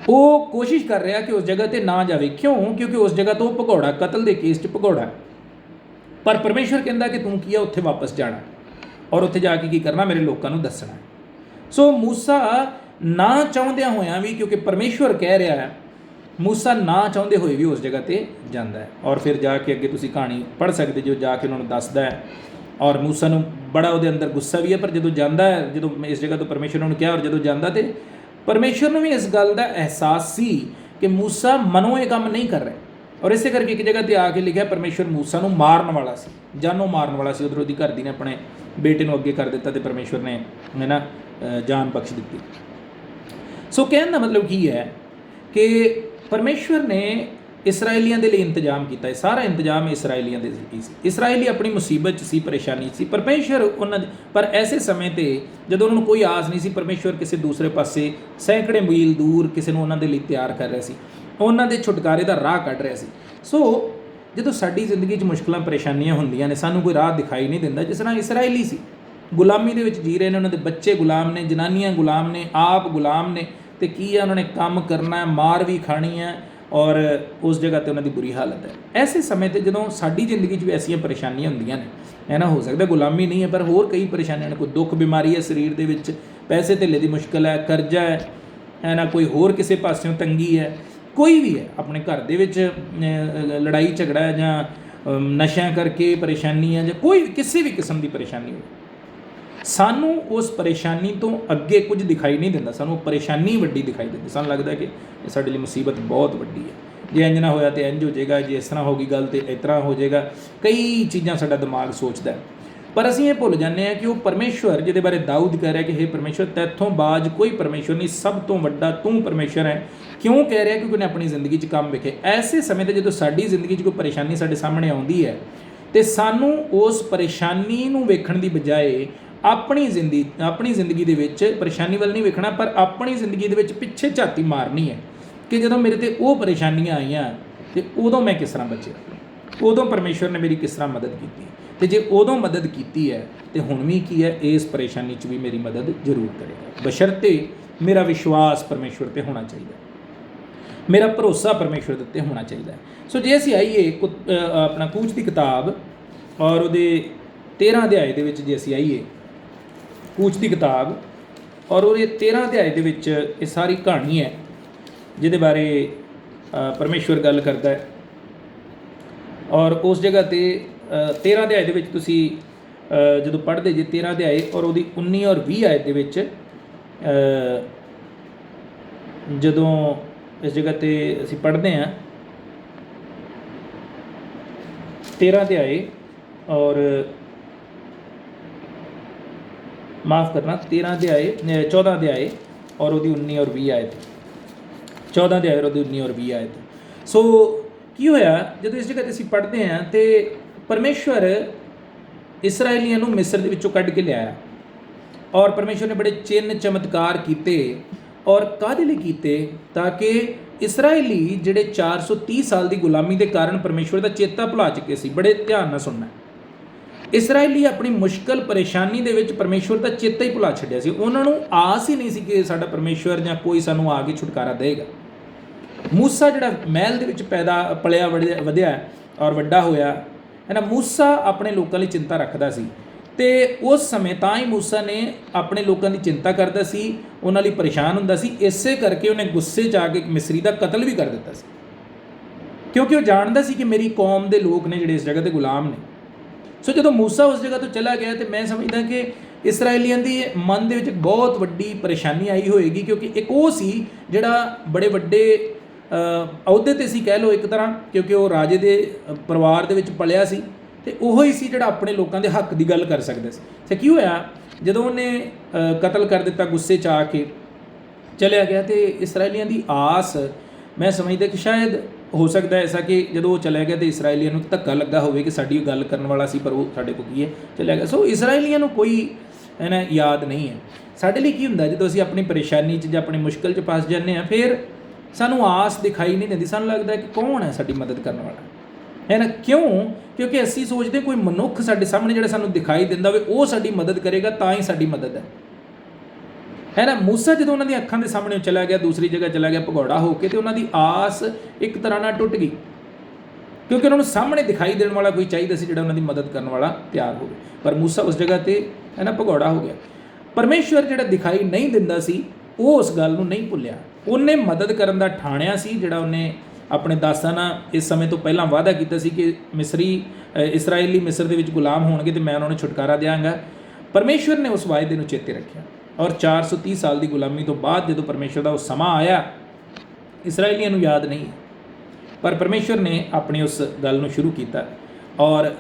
ਉਹ ਕੋਸ਼ਿਸ਼ ਕਰ ਰਿਹਾ ਕਿ ਉਸ ਜਗ੍ਹਾ ਤੇ ਨਾ ਜਾਵੇ। ਕਿਉਂ? ਕਿਉਂਕਿ ਉਸ ਜਗ੍ਹਾ ਤੋਂ ਉਹ ਭਗੌੜਾ, ਕਤਲ ਦੇ ਕੇਸ 'ਚ ਭਗੌੜਾ। ਪਰ ਪਰਮੇਸ਼ਰ ਕਹਿੰਦਾ ਕਿ ਤੂੰ ਕੀ ਆ, ਉੱਥੇ ਵਾਪਸ ਜਾਣਾ ਔਰ ਉੱਥੇ ਜਾ ਕੇ ਕੀ ਕਰਨਾ, ਮੇਰੇ ਲੋਕਾਂ ਨੂੰ ਦੱਸਣਾ। ਸੋ ਮੂਸਾ ਨਾ ਚਾਹੁੰਦਿਆਂ ਹੋਇਆਂ ਵੀ, ਕਿਉਂਕਿ ਪਰਮੇਸ਼ਵਰ ਕਹਿ ਰਿਹਾ ਹੈ, ਮੂਸਾ ਨਾ ਚਾਹੁੰਦੇ ਹੋਏ ਵੀ ਉਸ ਜਗ੍ਹਾ ਤੇ ਜਾਂਦਾ ਹੈ। ਔਰ ਫਿਰ ਜਾ ਕੇ ਅੱਗੇ ਤੁਸੀਂ ਕਹਾਣੀ ਪੜ੍ਹ ਸਕਦੇ ਜੋ, ਜਾ ਕੇ ਉਹਨਾਂ ਨੂੰ ਦੱਸਦਾ ਹੈ। ਔਰ ਮੂਸਾ ਨੂੰ ਬੜਾ ਉਹਦੇ ਅੰਦਰ ਗੁੱਸਾ ਵੀ ਹੈ, ਪਰ ਜਦੋਂ ਜਾਂਦਾ ਹੈ, ਜਦੋਂ ਇਸ ਜਗ੍ਹਾ ਤੋਂ ਪਰਮੇਸ਼ਵਰ ਨੂੰ ਕਿਹਾ, ਔਰ ਜਦੋਂ ਜਾਂਦਾ ਤੇ ਪਰਮੇਸ਼ਵਰ ਨੂੰ ਵੀ ਇਸ ਗੱਲ ਦਾ ਅਹਿਸਾਸ ਸੀ ਕਿ ਮੂਸਾ ਮਨੋਂ ਇਹ ਕੰਮ ਨਹੀਂ ਕਰ ਰਿਹਾ। ਔਰ ਇਸੇ ਕਰਕੇ ਇੱਕ ਜਗ੍ਹਾ ਤੇ ਆ ਕੇ ਲਿਖਿਆ, ਪਰਮੇਸ਼ਵਰ ਮੂਸਾ ਨੂੰ ਮਾਰਨ ਵਾਲਾ ਸੀ, ਜਾਨੋਂ ਮਾਰਨ ਵਾਲਾ ਸੀ। ਉਧਰੋਂ ਦੀ ਘਰ ਦੀ ਨੇ ਆਪਣੇ ਬੇਟੇ ਨੂੰ ਅੱਗੇ ਕਰ ਦਿੱਤਾ ਤੇ ਪਰਮੇਸ਼ਵਰ ਨੇ ਹੈ ਨਾ ਜਾਨ ਬਖਸ਼ ਦਿੱਤੀ। ਸੋ ਕਹਿਣ ਦਾ ਮਤਲਬ ਕੀ ਹੈ ਕਿ ਪਰਮੇਸ਼ਵਰ ਨੇ ਇਸਰਾਏਲੀਆਂ ਦੇ ਲਈ ਇੰਤਜ਼ਾਮ ਕੀਤਾ ਹੈ। ਸਾਰਾ ਇੰਤਜ਼ਾਮ ਇਸਰਾਏਲੀਆਂ ਦੇ ਲਈ ਸੀ। ਇਸਰਾਏਲੀ ਆਪਣੀ ਮੁਸੀਬਤ 'ਚ ਸੀ, ਪਰੇਸ਼ਾਨੀ ਸੀ। ਪਰਮੇਸ਼ਵਰ ਉਹਨਾਂ ਪਰ ਐਸੇ ਸਮੇਂ 'ਤੇ ਜਦੋਂ ਉਹਨਾਂ ਨੂੰ ਕੋਈ ਆਸ ਨਹੀਂ ਸੀ, ਪਰਮੇਸ਼ਵਰ ਕਿਸੇ ਦੂਸਰੇ ਪਾਸੇ ਸੈਂਕੜੇ ਮੀਲ ਦੂਰ ਕਿਸੇ ਨੂੰ ਉਹਨਾਂ ਦੇ ਲਈ ਤਿਆਰ ਕਰ ਰਿਹਾ ਸੀ, ਉਹਨਾਂ ਦੇ ਛੁਟਕਾਰੇ ਦਾ ਰਾਹ ਕੱਢ ਰਿਹਾ ਸੀ। ਸੋ ਜਦੋਂ ਸਾਡੀ ਜ਼ਿੰਦਗੀ 'ਚ ਮੁਸ਼ਕਲਾਂ ਪਰੇਸ਼ਾਨੀਆਂ ਹੁੰਦੀਆਂ ਨੇ, ਸਾਨੂੰ ਕੋਈ ਰਾਹ ਦਿਖਾਈ ਨਹੀਂ ਦਿੰਦਾ। ਜਿਸ ਤਰ੍ਹਾਂ ਇਸਰਾਏਲੀ ਸੀ, ਗੁਲਾਮੀ ਦੇ ਵਿੱਚ ਜੀ ਰਹੇ ਨੇ, ਉਹਨਾਂ ਦੇ ਬੱਚੇ ਗੁਲਾਮ ਨੇ, ਜਨਾਨੀਆਂ ਗੁਲਾਮ ਨੇ, ਆਪ ਗੁਲਾਮ ਨੇ, ਅਤੇ ਕੀ ਹੈ, ਉਹਨਾਂ ਨੇ ਕੰਮ ਕਰਨਾ, ਮਾਰ ਵੀ ਖਾਣੀ ਹੈ, ਔਰ ਉਸ ਜਗ੍ਹਾ 'ਤੇ ਉਹਨਾਂ ਦੀ ਬੁਰੀ ਹਾਲਤ ਹੈ। ਐਸੇ ਸਮੇਂ 'ਤੇ ਜਦੋਂ ਸਾਡੀ ਜ਼ਿੰਦਗੀ 'ਚ ਵੀ ਐਸੀਆਂ ਪਰੇਸ਼ਾਨੀਆਂ ਹੁੰਦੀਆਂ ਨੇ, ਹੈ ਨਾ, ਹੋ ਸਕਦਾ ਗੁਲਾਮੀ ਨਹੀਂ ਹੈ ਪਰ ਹੋਰ ਕਈ ਪਰੇਸ਼ਾਨੀਆਂ ਨੇ, ਕੋਈ ਦੁੱਖ ਬਿਮਾਰੀ ਹੈ ਸਰੀਰ ਦੇ ਵਿੱਚ, ਪੈਸੇ ਧੇਲੇ ਦੀ ਮੁਸ਼ਕਿਲ ਹੈ, ਕਰਜ਼ਾ ਹੈ ਨਾ, ਕੋਈ ਹੋਰ ਕਿਸੇ ਪਾਸਿਓਂ ਤੰਗੀ ਹੈ, ਕੋਈ ਵੀ ਹੈ, ਆਪਣੇ ਘਰ ਦੇ ਵਿੱਚ ਲੜਾਈ ਝਗੜਾ ਹੈ, ਜਾਂ ਨਸ਼ਿਆਂ ਕਰਕੇ ਪਰੇਸ਼ਾਨੀ ਹੈ, ਜਾਂ ਕੋਈ ਕਿਸੇ ਵੀ ਕਿਸਮ ਦੀ ਪਰੇਸ਼ਾਨੀ ਹੋਵੇ, ਸਾਨੂੰ ਉਸ ਪਰੇਸ਼ਾਨੀ ਤੋਂ ਅੱਗੇ ਕੁਝ ਦਿਖਾਈ ਨਹੀਂ ਦਿੰਦਾ। ਸਾਨੂੰ ਪਰੇਸ਼ਾਨੀ ਵੱਡੀ ਦਿਖਾਈ ਦਿੰਦੀ। ਸਾਨੂੰ ਲੱਗਦਾ ਕਿ ਇਹ ਸਾਡੇ ਲਈ ਮੁਸੀਬਤ ਬਹੁਤ ਵੱਡੀ ਹੈ, ਜੇ ਇੰਜ ਨਾ ਹੋਇਆ ਤਾਂ ਇੰਜ ਹੋ ਜਾਏਗਾ, ਜੇ ਇਸ ਤਰ੍ਹਾਂ ਹੋ ਗਈ ਗੱਲ ਤਾਂ ਇਸ ਤਰ੍ਹਾਂ ਹੋ ਜਾਏਗਾ। ਕਈ ਚੀਜ਼ਾਂ ਸਾਡਾ ਦਿਮਾਗ ਸੋਚਦਾ ਹੈ, ਪਰ ਅਸੀਂ ਇਹ ਭੁੱਲ ਜਾਂਦੇ ਹਾਂ ਕਿ ਉਹ ਪਰਮੇਸ਼ਵਰ ਜਿਹਦੇ ਬਾਰੇ ਦਾਊਦ ਕਹਿ ਰਿਹਾ ਕਿ ਹੇ ਪਰਮੇਸ਼ਵਰ, ਤੈਥੋਂ ਬਾਜ ਕੋਈ ਪਰਮੇਸ਼ਵਰ ਨਹੀਂ, ਸਭ ਤੋਂ ਵੱਡਾ ਤੂੰ ਪਰਮੇਸ਼ਵਰ ਹੈ। ਕਿਉਂ ਕਹਿ ਰਿਹਾ? ਕਿਉਂਕਿ ਉਹਨੇ ਆਪਣੀ ਜ਼ਿੰਦਗੀ 'ਚ ਕੰਮ ਵੇਖੇ। ਐਸੇ ਸਮੇਂ 'ਤੇ ਜਦੋਂ ਸਾਡੀ ਜ਼ਿੰਦਗੀ 'ਚ ਕੋਈ ਪਰੇਸ਼ਾਨੀ ਸਾਡੇ ਸਾਹਮਣੇ ਆਉਂਦੀ ਹੈ, ਅਤੇ ਸਾਨੂੰ ਉਸ ਪਰੇਸ਼ਾਨੀ ਨੂੰ ਵੇਖਣ ਦੀ ਬਜਾਏ ਆਪਣੀ ਜ਼ਿੰਦਗੀ ਦੇ ਵਿੱਚ ਪਰੇਸ਼ਾਨੀ ਵੱਲ ਨਹੀਂ ਵੇਖਣਾ, ਪਰ ਆਪਣੀ ਜ਼ਿੰਦਗੀ ਦੇ ਵਿੱਚ ਪਿੱਛੇ ਝਾਤੀ ਮਾਰਨੀ ਹੈ ਕਿ ਜਦੋਂ ਮੇਰੇ 'ਤੇ ਉਹ ਪਰੇਸ਼ਾਨੀਆਂ ਆਈਆਂ ਅਤੇ ਉਦੋਂ ਮੈਂ ਕਿਸ ਤਰ੍ਹਾਂ ਬਚਿਆ, ਉਦੋਂ ਪਰਮੇਸ਼ਵਰ ਨੇ ਮੇਰੀ ਕਿਸ ਤਰ੍ਹਾਂ ਮਦਦ ਕੀਤੀ, ਅਤੇ ਜੇ ਉਦੋਂ ਮਦਦ ਕੀਤੀ ਹੈ ਅਤੇ ਹੁਣ ਵੀ ਕੀ ਹੈ, ਇਸ ਪਰੇਸ਼ਾਨੀ 'ਚ ਵੀ ਮੇਰੀ ਮਦਦ ਜ਼ਰੂਰ ਕਰੇਗਾ, ਬਸ਼ਰਤੇ ਮੇਰਾ ਵਿਸ਼ਵਾਸ ਪਰਮੇਸ਼ਵਰ 'ਤੇ ਹੋਣਾ ਚਾਹੀਦਾ, ਮੇਰਾ ਭਰੋਸਾ ਪਰਮੇਸ਼ਵਰ ਦੇ ਉੱਤੇ ਹੋਣਾ ਚਾਹੀਦਾ। ਸੋ ਜੇ ਅਸੀਂ ਆਈਏ ਆਪਣਾ ਕੂਚ ਦੀ ਕਿਤਾਬ ਔਰ ਉਹਦੇ 13 ਅਧਿਆਏ ਦੇ ਵਿੱਚ, ਜੇ ਅਸੀਂ ਆਈਏ ਕੂਚ ਦੀ ਕਿਤਾਬ ਔਰ ਉਹਦੇ 13 ਅਧਿਆਏ ਦੇ ਵਿੱਚ ਇਹ ਸਾਰੀ ਕਹਾਣੀ ਹੈ ਜਿਹਦੇ ਬਾਰੇ ਪਰਮੇਸ਼ਵਰ ਗੱਲ ਕਰਦਾ ਹੈ। ਔਰ ਉਸ ਜਗ੍ਹਾ 'ਤੇ 13 ਅਧਿਆਏ ਦੇ ਵਿੱਚ ਤੁਸੀਂ ਜਦੋਂ ਪੜ੍ਹਦੇ ਜੇ 13 ਅਧਿਆਏ ਔਰ ਉਹਦੀ 19 ਔਰ 20 ਆਇਤ ਦੇ ਵਿੱਚ, ਜਦੋਂ ਇਸ ਜਗ੍ਹਾ 'ਤੇ ਅਸੀਂ ਪੜ੍ਹਦੇ ਹਾਂ 13 ਅਧਿਆਏ ਔਰ ਮਾफ़ करना 13 अध्याय 14 अध्याय और ਉਹਦੀ 19 और 20 ਆਇਤ, 14 ਅਧਿਆਏ और ਉਹਦੀ 19 और 20 ਆਇਤ। ਸੋ ਕੀ ਹੋਇਆ ਜਦੋਂ ਇਸ ਜਗ੍ਹਾ 'ਤੇ ਅਸੀਂ ਪੜ੍ਹਦੇ ਹਾਂ ਤੇ ਪਰਮੇਸ਼ਵਰ ਇਸਰਾਏਲੀਆਂ ਨੂੰ ਮਿਸਰ ਦੇ ਵਿੱਚੋਂ ਕੱਢ ਕੇ ਲਿਆਇਆ, ਔਰ ਪਰਮੇਸ਼ਵਰ ਨੇ ਬੜੇ ਚਿੰਨ੍ਹ ਚਮਤਕਾਰ ਕੀਤੇ, ਔਰ ਕਾਹਦੇ ਲਈ ਕੀਤੇ? ਤਾਂ ਕਿ ਇਸਰਾਏਲੀ ਜਿਹੜੇ 430 ਸਾਲ ਦੀ ਗੁਲਾਮੀ ਦੇ ਕਾਰਨ ਪਰਮੇਸ਼ਵਰ ਦਾ ਚੇਤਾ ਭੁਲਾ ਚੁੱਕੇ ਸੀ। ਬੜੇ ਧਿਆਨ ਨਾਲ ਸੁਣਨਾ, ਇਸਰਾਏਲੀ ਆਪਣੀ ਮੁਸ਼ਕਲ ਪਰੇਸ਼ਾਨੀ ਦੇ ਵਿੱਚ ਪਰਮੇਸ਼ਵਰ ਦਾ ਚੇਤਾ ਹੀ ਭੁਲਾ ਛੱਡਿਆ ਸੀ। ਉਹਨਾਂ ਨੂੰ ਆਸ ਹੀ ਨਹੀਂ ਸੀ ਕਿ ਸਾਡਾ ਪਰਮੇਸ਼ਵਰ ਜਾਂ ਕੋਈ ਸਾਨੂੰ ਆ ਕੇ ਛੁਟਕਾਰਾ ਦੇਵੇਗਾ। ਮੂਸਾ ਜਿਹੜਾ ਮਹਿਲ ਦੇ ਵਿੱਚ ਪਲਿਆ ਵਧਿਆ ਔਰ ਵੱਡਾ ਹੋਇਆ ਹੈ ਨਾ, ਮੂਸਾ ਆਪਣੇ ਲੋਕਾਂ ਲਈ ਚਿੰਤਾ ਰੱਖਦਾ ਸੀ, ਅਤੇ ਉਸ ਸਮੇਂ ਤਾਂ ਹੀ ਮੂਸਾ ਨੇ ਆਪਣੇ ਲੋਕਾਂ ਦੀ ਚਿੰਤਾ ਕਰਦਾ ਸੀ, ਉਹਨਾਂ ਲਈ ਪਰੇਸ਼ਾਨ ਹੁੰਦਾ ਸੀ। ਇਸੇ ਕਰਕੇ ਉਹਨੇ ਗੁੱਸੇ 'ਚ ਆ ਕੇ ਮਿਸਰੀ ਦਾ ਕਤਲ ਵੀ ਕਰ ਦਿੱਤਾ ਸੀ, ਕਿਉਂਕਿ ਉਹ ਜਾਣਦਾ ਸੀ ਕਿ ਮੇਰੀ ਕੌਮ ਦੇ ਲੋਕ ਨੇ ਜਿਹੜੇ ਇਸ ਜਗ੍ਹਾ 'ਤੇ ਗੁਲਾਮ ਨੇ। ਸੋ ਜਦੋਂ ਮੂਸਾ ਉਸ ਜਗ੍ਹਾ ਤੋਂ ਚਲਾ ਗਿਆ, ਤਾਂ ਮੈਂ ਸਮਝਦਾ ਕਿ ਇਸਰਾਏਲੀਆਂ ਦੀ ਮਨ ਦੇ ਵਿੱਚ ਬਹੁਤ ਵੱਡੀ ਪਰੇਸ਼ਾਨੀ ਆਈ ਹੋਏਗੀ, ਕਿਉਂਕਿ ਇੱਕ ਉਹ ਸੀ ਜਿਹੜਾ ਬੜੇ ਵੱਡੇ ਅਹੁਦੇ 'ਤੇ ਸੀ ਕਹਿ ਲਓ ਇੱਕ ਤਰ੍ਹਾਂ, ਕਿਉਂਕਿ ਉਹ ਰਾਜੇ ਦੇ ਪਰਿਵਾਰ ਦੇ ਵਿੱਚ ਪਲਿਆ ਸੀ, ਅਤੇ ਉਹੋ ਹੀ ਸੀ ਜਿਹੜਾ ਆਪਣੇ ਲੋਕਾਂ ਦੇ ਹੱਕ ਦੀ ਗੱਲ ਕਰ ਸਕਦਾ ਸੀ। ਅਤੇ ਕੀ ਹੋਇਆ ਜਦੋਂ ਉਹਨੇ ਕਤਲ ਕਰ ਦਿੱਤਾ, ਗੁੱਸੇ 'ਚ ਆ ਕੇ ਚਲਿਆ ਗਿਆ, ਅਤੇ ਇਸਰਾਏਲੀਆਂ ਦੀ ਆਸ ਮੈਂ ਸਮਝਦਾ ਕਿ ਸ਼ਾਇਦ ਹੋ ਸਕਦਾ ਐਸਾ ਕਿ ਜਦੋਂ ਉਹ ਚਲਾ ਗਿਆ ਤਾਂ ਇਸਰਾਏਲੀਆਂ ਨੂੰ ਧੱਕਾ ਲੱਗਾ ਹੋਵੇ ਕਿ ਸਾਡੀ ਗੱਲ ਕਰਨ ਵਾਲਾ ਸੀ ਪਰ ਉਹ ਸਾਡੇ ਕੋਲ ਕੀ ਹੈ ਚਲਿਆ ਗਿਆ। ਸੋ ਇਸਰਾਏਲੀਆਂ ਨੂੰ ਕੋਈ ਹੈ ਨਾ ਯਾਦ ਨਹੀਂ ਹੈ। ਸਾਡੇ ਲਈ ਕੀ ਹੁੰਦਾ ਜਦੋਂ ਅਸੀਂ ਆਪਣੀ ਪਰੇਸ਼ਾਨੀ 'ਚ ਜਾਂ ਆਪਣੀ ਮੁਸ਼ਕਿਲ 'ਚ ਫਸ ਜਾਂਦੇ ਹਾਂ, ਫਿਰ ਸਾਨੂੰ ਆਸ ਦਿਖਾਈ ਨਹੀਂ ਦਿੰਦੀ। ਸਾਨੂੰ ਲੱਗਦਾ ਕਿ ਕੌਣ ਹੈ ਸਾਡੀ ਮਦਦ ਕਰਨ ਵਾਲਾ, ਹੈ ਨਾ। ਕਿਉਂ? ਕਿਉਂਕਿ ਅਸੀਂ ਸੋਚਦੇ ਕੋਈ ਮਨੁੱਖ ਸਾਡੇ ਸਾਹਮਣੇ ਜਿਹੜਾ ਸਾਨੂੰ ਦਿਖਾਈ ਦਿੰਦਾ ਹੋਵੇ ਉਹ ਸਾਡੀ ਮਦਦ ਕਰੇਗਾ ਤਾਂ ਹੀ ਸਾਡੀ ਮਦਦ ਹੈ ਨਾ। ਮੂਸਾ ਜਦੋਂ ਉਹਨਾਂ ਦੀਆਂ ਅੱਖਾਂ ਦੇ ਸਾਹਮਣੇ ਚਲਾ ਗਿਆ, ਦੂਸਰੀ ਜਗ੍ਹਾ ਚਲਾ ਗਿਆ ਭਗੌੜਾ ਹੋ ਕੇ, ਤੇ ਉਹਨਾਂ ਦੀ ਆਸ ਇੱਕ ਤਰ੍ਹਾਂ ਨਾਲ ਟੁੱਟ ਗਈ, ਕਿਉਂਕਿ ਉਹਨਾਂ ਨੂੰ ਸਾਹਮਣੇ ਦਿਖਾਈ ਦੇਣ ਵਾਲਾ ਕੋਈ ਚਾਹੀਦਾ ਸੀ ਜਿਹੜਾ ਉਹਨਾਂ ਦੀ ਮਦਦ ਕਰਨ ਵਾਲਾ ਤਿਆਰ ਹੋਵੇ। ਪਰ ਮੂਸਾ ਉਸ ਜਗ੍ਹਾ 'ਤੇ ਹੈ ਨਾ ਭਗੌੜਾ ਹੋ ਗਿਆ। ਪਰਮੇਸ਼ਵਰ ਜਿਹੜਾ ਦਿਖਾਈ ਨਹੀਂ ਦਿੰਦਾ ਸੀ ਉਹ ਉਸ ਗੱਲ ਨੂੰ ਨਹੀਂ ਭੁੱਲਿਆ, ਉਹਨੇ ਮਦਦ ਕਰਨ ਦਾ ਠਾਣਿਆ ਸੀ, ਜਿਹੜਾ ਉਹਨੇ ਆਪਣੇ ਦਾਸਾਂ ਨਾਲ ਇਸ ਸਮੇਂ ਤੋਂ ਪਹਿਲਾਂ ਵਾਅਦਾ ਕੀਤਾ ਸੀ ਕਿ ਇਸਰਾਏਲੀ ਮਿਸਰ ਦੇ ਵਿੱਚ ਗੁਲਾਮ ਹੋਣਗੇ ਅਤੇ ਮੈਂ ਉਹਨਾਂ ਨੂੰ ਛੁਟਕਾਰਾ ਦਿਆਂਗਾ। ਪਰਮੇਸ਼ਵਰ ਨੇ ਉਸ ਵਾਅਦੇ ਨੂੰ ਚੇਤੇ ਰੱਖਿਆ, ਔਰ 430 ਸਾਲ ਦੀ ਗੁਲਾਮੀ ਤੋਂ ਬਾਅਦ ਜਦੋਂ ਪਰਮੇਸ਼ਵਰ ਦਾ ਉਹ ਸਮਾਂ ਆਇਆ, ਇਸਰਾਏਲੀਆਂ ਨੂੰ ਯਾਦ ਨਹੀਂ, ਪਰ ਪਰਮੇਸ਼ਵਰ ਨੇ ਆਪਣੀ ਉਸ ਗੱਲ ਨੂੰ ਸ਼ੁਰੂ ਕੀਤਾ। ਔਰ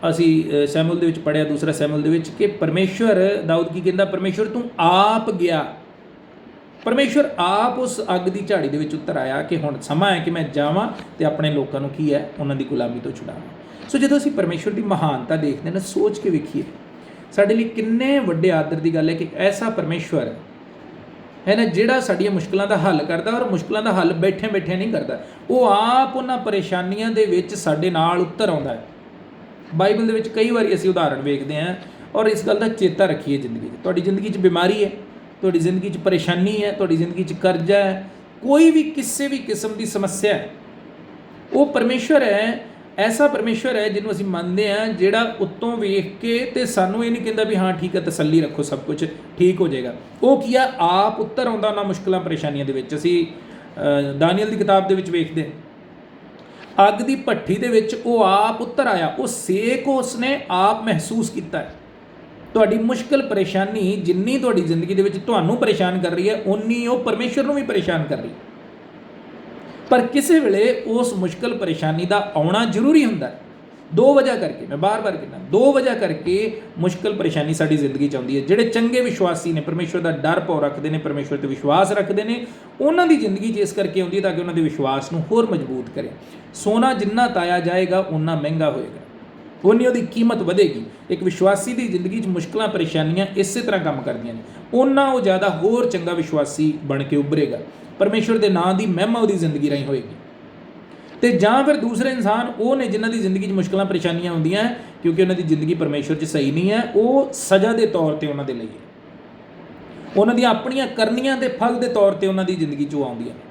ਅਸੀਂ ਸੈਮੂਅਲ ਦੇ ਵਿੱਚ ਪੜ੍ਹਿਆ, ਦੂਸਰਾ ਸੈਮੂਅਲ ਦੇ ਵਿੱਚ, ਕਿ ਪਰਮੇਸ਼ਵਰ, ਦਾਊਦ ਕੀ ਕਹਿੰਦਾ, ਪਰਮੇਸ਼ਵਰ ਤੂੰ ਆਪ ਗਿਆ, ਪਰਮੇਸ਼ਵਰ ਆਪ ਉਸ ਅੱਗ ਦੀ ਝਾੜੀ ਦੇ ਵਿੱਚ ਉਤਰ ਆਇਆ ਕਿ ਹੁਣ ਸਮਾਂ ਹੈ ਕਿ ਮੈਂ ਜਾਵਾਂ ਅਤੇ ਆਪਣੇ ਲੋਕਾਂ ਨੂੰ ਕੀ ਹੈ, ਉਹਨਾਂ ਦੀ ਗੁਲਾਮੀ ਤੋਂ ਛੁਡਾਵਾਂ। ਸੋ ਜਦੋਂ ਅਸੀਂ ਪਰਮੇਸ਼ਵਰ ਦੀ ਮਹਾਨਤਾ ਦੇਖਦੇ ਨਾ, ਸੋਚ ਕੇ ਵੇਖੀਏ, ਸਾਡੇ ਲਈ ਕਿੰਨੇ ਵੱਡੇ ਆਦਰ ਦੀ ਗੱਲ ਹੈ ਕਿ ਐਸਾ ਪਰਮੇਸ਼ਵਰ ਹੈ ਨਾ ਜਿਹੜਾ ਸਾਡੀਆਂ ਮੁਸ਼ਕਿਲਾਂ ਦਾ ਹੱਲ ਕਰਦਾ, ਔਰ ਮੁਸ਼ਕਿਲਾਂ ਦਾ ਹੱਲ ਬੈਠੇ ਬੈਠੇ ਨਹੀਂ ਕਰਦਾ, ਉਹ ਆਪ ਉਹਨਾਂ ਪਰੇਸ਼ਾਨੀਆਂ ਦੇ ਵਿੱਚ ਸਾਡੇ ਨਾਲ ਉਤਰ ਆਉਂਦਾ ਹੈ। ਬਾਈਬਲ ਦੇ ਵਿੱਚ ਕਈ ਵਾਰੀ ਅਸੀਂ ਉਦਾਹਰਣ ਵੇਖਦੇ ਹਾਂ, ਔਰ ਇਸ ਗੱਲ ਦਾ ਚੇਤਾ ਰੱਖੀਏ ਜ਼ਿੰਦਗੀ 'ਚ। ਤੁਹਾਡੀ ਜ਼ਿੰਦਗੀ 'ਚ ਬਿਮਾਰੀ ਹੈ, ਤੁਹਾਡੀ ਜ਼ਿੰਦਗੀ 'ਚ ਪਰੇਸ਼ਾਨੀ ਹੈ, ਤੁਹਾਡੀ ਜ਼ਿੰਦਗੀ 'ਚ ਕਰਜ਼ਾ ਹੈ, ਕੋਈ ਵੀ ਕਿਸੇ ਵੀ ਕਿਸਮ ਦੀ ਸਮੱਸਿਆ ਹੈ, ਉਹ ਪਰਮੇਸ਼ਵਰ ਹੈ, ਐਸਾ ਪਰਮੇਸ਼ਵਰ ਹੈ ਜਿਹਨੂੰ ਅਸੀਂ ਮੰਨਦੇ ਹਾਂ, ਜਿਹੜਾ ਉੱਤੋਂ ਵੇਖ ਕੇ ਤੇ ਸਾਨੂੰ ਇਹ ਨਹੀਂ ਕਹਿੰਦਾ ਵੀ ਹਾਂ ਠੀਕ ਹੈ, ਤਸੱਲੀ ਰੱਖੋ, ਸਭ ਕੁਝ ਠੀਕ ਹੋ ਜਾਏਗਾ। ਉਹ ਕੀ ਆ, ਆਪ ਉੱਤਰ ਆਉਂਦਾ ਉਹਨਾਂ ਮੁਸ਼ਕਿਲਾਂ ਪਰੇਸ਼ਾਨੀਆਂ ਦੇ ਵਿੱਚ। ਅਸੀਂ ਦਾਨੀਅਲ ਦੀ ਕਿਤਾਬ ਦੇ ਵਿੱਚ ਵੇਖਦੇ ਹਾਂ, ਅੱਗ ਦੀ ਭੱਠੀ ਦੇ ਵਿੱਚ ਉਹ ਆਪ ਉੱਤਰ ਆਇਆ, ਉਹ ਸੇਕ ਉਸਨੇ ਆਪ ਮਹਿਸੂਸ ਕੀਤਾ ਹੈ। ਤੁਹਾਡੀ ਮੁਸ਼ਕਿਲ ਪਰੇਸ਼ਾਨੀ ਜਿੰਨੀ ਤੁਹਾਡੀ ਜ਼ਿੰਦਗੀ ਦੇ ਵਿੱਚ ਤੁਹਾਨੂੰ ਪਰੇਸ਼ਾਨ ਕਰ ਰਹੀ ਹੈ, ਉਨੀ ਉਹ ਪਰਮੇਸ਼ਵਰ ਨੂੰ ਵੀ ਪਰੇਸ਼ਾਨ ਕਰ ਰਹੀ ਹੈ। ਪਰ ਕਿਸੇ ਵੇਲੇ ਉਸ ਮੁਸ਼ਕਿਲ ਪਰੇਸ਼ਾਨੀ ਦਾ ਆਉਣਾ ਜ਼ਰੂਰੀ ਹੁੰਦਾ, ਦੋ ਵਜ੍ਹਾ ਕਰਕੇ, ਮੈਂ ਬਾਰ-ਬਾਰ ਕਹਿੰਦਾ, ਦੋ ਵਜ੍ਹਾ ਕਰਕੇ ਮੁਸ਼ਕਿਲ ਪਰੇਸ਼ਾਨੀ ਸਾਡੀ ਜ਼ਿੰਦਗੀ 'ਚ ਆਉਂਦੀ ਹੈ। ਜਿਹੜੇ ਚੰਗੇ ਵਿਸ਼ਵਾਸੀ ਨੇ, ਪਰਮੇਸ਼ਵਰ ਦਾ ਡਰ ਭਾਵ ਰੱਖਦੇ ਨੇ, ਪਰਮੇਸ਼ਵਰ 'ਤੇ ਵਿਸ਼ਵਾਸ ਰੱਖਦੇ ਨੇ, ਉਹਨਾਂ ਦੀ ਜ਼ਿੰਦਗੀ 'ਚ ਇਸ ਕਰਕੇ ਆਉਂਦੀ ਹੈ ਤਾਂ ਕਿ ਉਹਨਾਂ ਦੇ ਵਿਸ਼ਵਾਸ ਨੂੰ ਹੋਰ ਮਜ਼ਬੂਤ ਕਰੇ। ਸੋਨਾ ਜਿੰਨਾ ਤਾਇਆ ਜਾਏਗਾ ਓਨਾ ਮਹਿੰਗਾ ਹੋਏਗਾ, ਉਨੀ ਉਹਦੀ ਕੀਮਤ ਵਧੇਗੀ। ਇੱਕ ਵਿਸ਼ਵਾਸੀ ਦੀ ਜ਼ਿੰਦਗੀ 'ਚ ਮੁਸ਼ਕਿਲਾਂ ਪਰੇਸ਼ਾਨੀਆਂ ਇਸੇ ਤਰ੍ਹਾਂ ਕੰਮ ਕਰਦੀਆਂ ਨੇ, ਉਹਨਾਂ ਉਹ ਜ਼ਿਆਦਾ ਹੋਰ ਚੰਗਾ ਵਿਸ਼ਵਾਸੀ ਬਣ ਕੇ ਉੱਭਰੇਗਾ, ਪਰਮੇਸ਼ਵਰ ਦੇ ਨਾਂ ਦੀ ਮਹਿਮਾ ਉਹਦੀ ਜ਼ਿੰਦਗੀ ਰਾਹੀਂ ਹੋਏਗੀ। ਅਤੇ ਜਾਂ ਫਿਰ ਦੂਸਰੇ ਇਨਸਾਨ ਉਹ ਨੇ ਜਿਨ੍ਹਾਂ ਦੀ ਜ਼ਿੰਦਗੀ 'ਚ ਮੁਸ਼ਕਿਲਾਂ ਪਰੇਸ਼ਾਨੀਆਂ ਹੁੰਦੀਆਂ ਕਿਉਂਕਿ ਉਹਨਾਂ ਦੀ ਜ਼ਿੰਦਗੀ ਪਰਮੇਸ਼ਵਰ 'ਚ ਸਹੀ ਨਹੀਂ ਹੈ, ਉਹ ਸਜ਼ਾ ਦੇ ਤੌਰ 'ਤੇ ਉਹਨਾਂ ਦੇ ਲਈ ਹੈ, ਉਹਨਾਂ ਦੀਆਂ ਆਪਣੀਆਂ ਕਰਨੀਆਂ ਦੇ ਫਲ ਦੇ ਤੌਰ 'ਤੇ ਉਹਨਾਂ ਦੀ ਜ਼ਿੰਦਗੀ 'ਚ ਉਹ ਆਉਂਦੀਆਂ ਨੇ।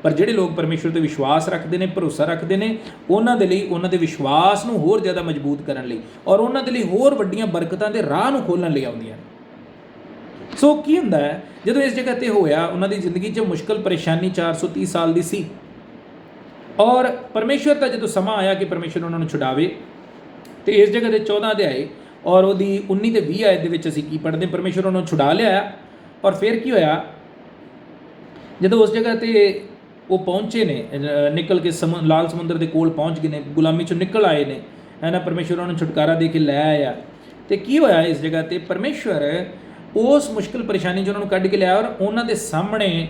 ਪਰ ਜਿਹੜੇ ਲੋਕ ਪਰਮੇਸ਼ਵਰ 'ਤੇ ਵਿਸ਼ਵਾਸ ਰੱਖਦੇ ਨੇ, ਭਰੋਸਾ ਰੱਖਦੇ ਨੇ, ਉਹਨਾਂ ਦੇ ਲਈ, ਉਹਨਾਂ ਦੇ ਵਿਸ਼ਵਾਸ ਨੂੰ ਹੋਰ ਜ਼ਿਆਦਾ ਮਜ਼ਬੂਤ ਕਰਨ ਲਈ, ਔਰ ਉਹਨਾਂ ਦੇ ਲਈ ਹੋਰ ਵੱਡੀਆਂ ਬਰਕਤਾਂ ਦੇ ਰਾਹ ਨੂੰ ਖੋਲ੍ਹਣ ਲਈ ਆਉਂਦੀਆਂ ਨੇ। ਸੋ ਕੀ ਹੁੰਦਾ ਹੈ, ਜਦੋਂ ਇਸ ਜਗ੍ਹਾ 'ਤੇ ਹੋਇਆ, ਉਹਨਾਂ ਦੀ ਜ਼ਿੰਦਗੀ 'ਚ ਮੁਸ਼ਕਿਲ ਪਰੇਸ਼ਾਨੀ 430 ਸਾਲ ਦੀ ਸੀ, ਔਰ ਪਰਮੇਸ਼ਵਰ ਦਾ ਜਦੋਂ ਸਮਾਂ ਆਇਆ ਕਿ ਪਰਮੇਸ਼ਵਰ ਉਹਨਾਂ ਨੂੰ ਛੁਡਾਵੇ, ਅਤੇ ਇਸ ਜਗ੍ਹਾ 'ਤੇ 14 ਅਧਿਆਏ ਔਰ ਉਹਦੀ 19 ਤੇ 20 ਆਇਤ ਦੇ ਵਿੱਚ ਅਸੀਂ ਕੀ ਪੜ੍ਹਦੇ, ਪਰਮੇਸ਼ਵਰ ਉਹਨਾਂ ਨੂੰ ਛੁਡਾ ਲਿਆਇਆ। ਔਰ ਫਿਰ ਕੀ ਹੋਇਆ, ਜਦੋਂ ਉਸ ਜਗ੍ਹਾ 'ਤੇ ਉਹ ਪਹੁੰਚੇ ਨੇ, ਨਿਕਲ ਕੇ ਲਾਲ ਸਮੁੰਦਰ ਦੇ ਕੋਲ ਪਹੁੰਚ ਗਏ ਨੇ, ਗੁਲਾਮੀ 'ਚੋਂ ਨਿਕਲ ਆਏ ਨੇ, ਹੈ ਨਾ, ਪਰਮੇਸ਼ਵਰ ਉਹਨਾਂ ਨੂੰ ਛੁਟਕਾਰਾ ਦੇ ਕੇ ਲੈ ਆਇਆ। ਅਤੇ ਕੀ ਹੋਇਆ ਇਸ ਜਗ੍ਹਾ 'ਤੇ, ਪਰਮੇਸ਼ਵਰ ਉਸ ਮੁਸ਼ਕਿਲ ਪਰੇਸ਼ਾਨੀ 'ਚ ਉਹਨਾਂ ਨੂੰ ਕੱਢ ਕੇ ਲਿਆ, ਔਰ ਉਹਨਾਂ ਦੇ ਸਾਹਮਣੇ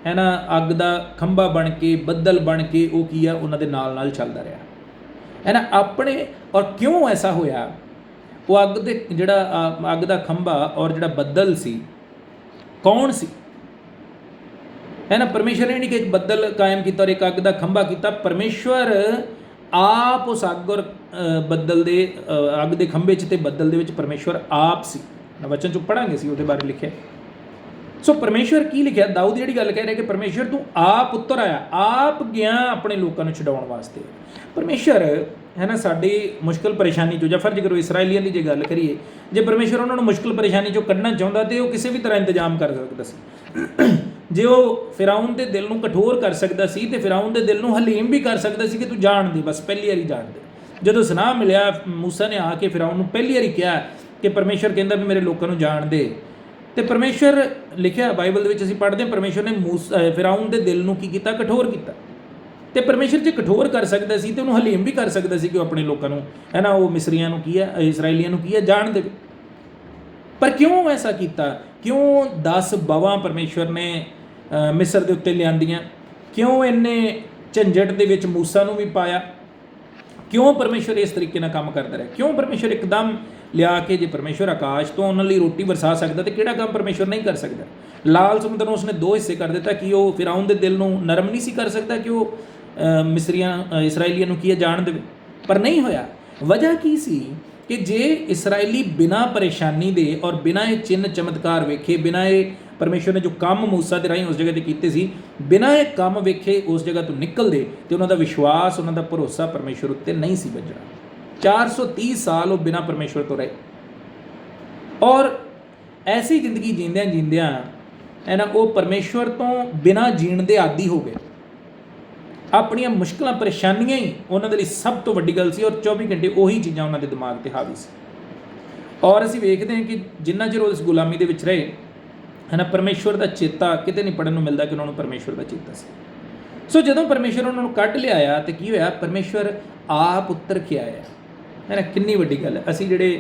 ਹੈ ਨਾ ਅੱਗ ਦਾ ਖੰਭਾ ਬਣ ਕੇ, ਬੱਦਲ ਬਣ ਕੇ ਉਹ ਕੀ ਆ, ਉਹਨਾਂ ਦੇ ਨਾਲ ਨਾਲ ਚੱਲਦਾ ਰਿਹਾ, ਹੈ ਨਾ, ਆਪਣੇ। ਔਰ ਕਿਉਂ ਐਸਾ ਹੋਇਆ, ਉਹ ਅੱਗ ਦੇ ਜਿਹੜਾ ਅੱਗ ਦਾ ਖੰਭਾ ਔਰ ਜਿਹੜਾ ਬੱਦਲ ਸੀ, ਕੌਣ ਸੀ, ਹੈ ਨਾ। ਪਰਮੇਸ਼ਵਰ ਨੇ ਨਹੀਂ ਕਿ ਇੱਕ ਬੱਦਲ ਕਾਇਮ ਕੀਤਾ ਔਰ ਇੱਕ ਅੱਗ ਦਾ ਖੰਭਾ ਕੀਤਾ, ਪਰਮੇਸ਼ਵਰ ਆਪ ਉਸ ਅੱਗ ਔਰ ਬੱਦਲ ਦੇ, ਅੱਗ ਦੇ ਖੰਭੇ 'ਚ ਅਤੇ ਬੱਦਲ ਦੇ ਵਿੱਚ ਪਰਮੇਸ਼ਵਰ ਆਪ ਸੀ। ਵਚਨ 'ਚ ਪੜ੍ਹਾਂਗੇ ਸੀ ਉਹਦੇ ਬਾਰੇ ਲਿਖਿਆ। ਸੋ ਪਰਮੇਸ਼ਵਰ ਕੀ ਲਿਖਿਆ, ਦਾਊਦ ਜਿਹੜੀ ਗੱਲ ਕਹਿ ਰਿਹਾ ਕਿ ਪਰਮੇਸ਼ਵਰ ਤੂੰ ਆਪ ਉੱਤਰ ਆਇਆ, ਆਪ ਗਿਆ ਆਪਣੇ ਲੋਕਾਂ ਨੂੰ ਛਡਾਉਣ ਵਾਸਤੇ। ਪਰਮੇਸ਼ਵਰ ਹੈ ਨਾ ਸਾਡੀ ਮੁਸ਼ਕਿਲ ਪਰੇਸ਼ਾਨੀ 'ਚੋਂ, ਜਾਂ ਫਰਜ਼ ਕਰੋ ਇਸਰਾਏਲੀਆਂ ਦੀ ਜੇ ਗੱਲ ਕਰੀਏ, ਜੇ ਪਰਮੇਸ਼ਵਰ ਉਹਨਾਂ ਨੂੰ ਮੁਸ਼ਕਿਲ ਪਰੇਸ਼ਾਨੀ 'ਚੋਂ ਕੱਢਣਾ ਚਾਹੁੰਦਾ ਤਾਂ ਉਹ ਕਿਸੇ ਵੀ ਤਰ੍ਹਾਂ ਇੰਤਜ਼ਾਮ ਕਰ ਸਕਦਾ ਸੀ। ਜੇ ਉਹ ਫਿਰਾਊਨ ਦੇ ਦਿਲ ਨੂੰ ਕਠੋਰ ਕਰ ਸਕਦਾ ਸੀ, ਤੇ ਫਿਰਾਊਨ ਦੇ ਦਿਲ ਨੂੰ ਹਲੀਮ ਵੀ ਕਰ ਸਕਦਾ ਸੀ ਕਿ ਤੂੰ ਜਾਣ ਦੇ, ਬਸ ਪਹਿਲੀ ਵਾਰੀ ਜਾਣ ਦੇ। ਜਦੋਂ ਸੁਨਾਹ ਮਿਲਿਆ, ਮੂਸਾ ਨੇ ਆ ਕੇ ਫਿਰਾਊਨ ਨੂੰ ਪਹਿਲੀ ਵਾਰੀ ਕਿਹਾ ਕਿ ਪਰਮੇਸ਼ਵਰ ਕਹਿੰਦਾ ਵੀ ਮੇਰੇ ਲੋਕਾਂ ਨੂੰ ਜਾਣ ਦੇ, ਅਤੇ ਪਰਮੇਸ਼ਵਰ ਲਿਖਿਆ ਬਾਈਬਲ ਦੇ ਵਿੱਚ ਅਸੀਂ ਪੜ੍ਹਦੇ ਹਾਂ, ਪਰਮੇਸ਼ਵਰ ਨੇ ਫਿਰਾਊਨ ਦੇ ਦਿਲ ਨੂੰ ਕੀ ਕੀਤਾ, ਕਠੋਰ ਕੀਤਾ। ਅਤੇ ਪਰਮੇਸ਼ਵਰ ਜੇ ਕਠੋਰ ਕਰ ਸਕਦਾ ਸੀ ਤਾਂ ਉਹਨੂੰ ਹਲੀਮ ਵੀ ਕਰ ਸਕਦਾ ਸੀ ਕਿ ਉਹ ਆਪਣੇ ਲੋਕਾਂ ਨੂੰ, ਹੈ ਨਾ, ਉਹ ਮਿਸਰੀਆਂ ਨੂੰ ਕੀ ਹੈ, ਇਸਰਾਏਲੀਆਂ ਨੂੰ ਕੀ ਹੈ, ਜਾਣ ਦੇਵੇ। ਪਰ ਕਿਉਂ ਐਸਾ ਕੀਤਾ, ਕਿਉਂ 10 ਬਵਾਂ ਪਰਮੇਸ਼ਵਰ ਨੇ ਮਿਸਰ ਦੇ ਉੱਤੇ ਲਿਆਂਦੀਆਂ, ਕਿਉਂ ਇੰਨੇ ਝੰਜਟ ਦੇ ਵਿੱਚ ਮੂਸਾ ਨੂੰ ਵੀ ਪਾਇਆ, क्यों परमेश्वर इस तरीके नाल काम करदा रहा? क्यों परमेश्वर एकदम लिया के, जे परमेश्वर आकाश तो उन्हां लई रोटी वरसा सकदा ते किहड़ा काम परमेश्वर नहीं कर सकदा? लाल समुद्र नूं उसने दो हिस्से कर दिता कि वो फिरौन दे दिल नूं नरम नहीं सी कर सकदा कि वो इसराइलियां नूं की जाण देवे, पर नहीं होया। वजह की सी कि जे इसराइली बिना परेशानी दे और बिना ये चिन्ह चमत्कार वेखे, बिना ये परमेश्वर ने जो काम मूसा के राही उस जगह ते कीते सी, बिना ये काम वेखे उस जगह तो निकलदे ते उन्हां दा विश्वास, उन्हां दा भरोसा परमेश्वर उत्ते नहीं सी बजਣਾ। 430 साल वो बिना परमेश्वर तो रहे और ऐसी जिंदगी जींदियां जींदियां है ना वो परमेश्वर तो बिना जीण दे आदी हो गए। अपनियां मुश्किलां परेशानियां ही उन्हां दे लई सब तो वड्डी गल सी और 24 घंटे ਉਹੀ चीज़ां उन्हां दे दिमाग ते हावी सी। और ਅਸੀਂ ਵੇਖਦੇ ਹਾਂ ਕਿ ਜਿੰਨਾ ਚਿਰ ਉਹ ਇਸ ਗੁਲਾਮੀ ਦੇ ਵਿੱਚ ਰਹੇ है ना, परमेश्वर का चेता किते नहीं पढ़न नूं मिलदा कि उन्होंने परमेश्वर का चेता सी। सो जदों परमेश्वर उन्होंने कढ़ लिया तो की होया, परमेश्वर आप उतर के आया है ना। कितनी वड्डी गल है। असीं जिहड़े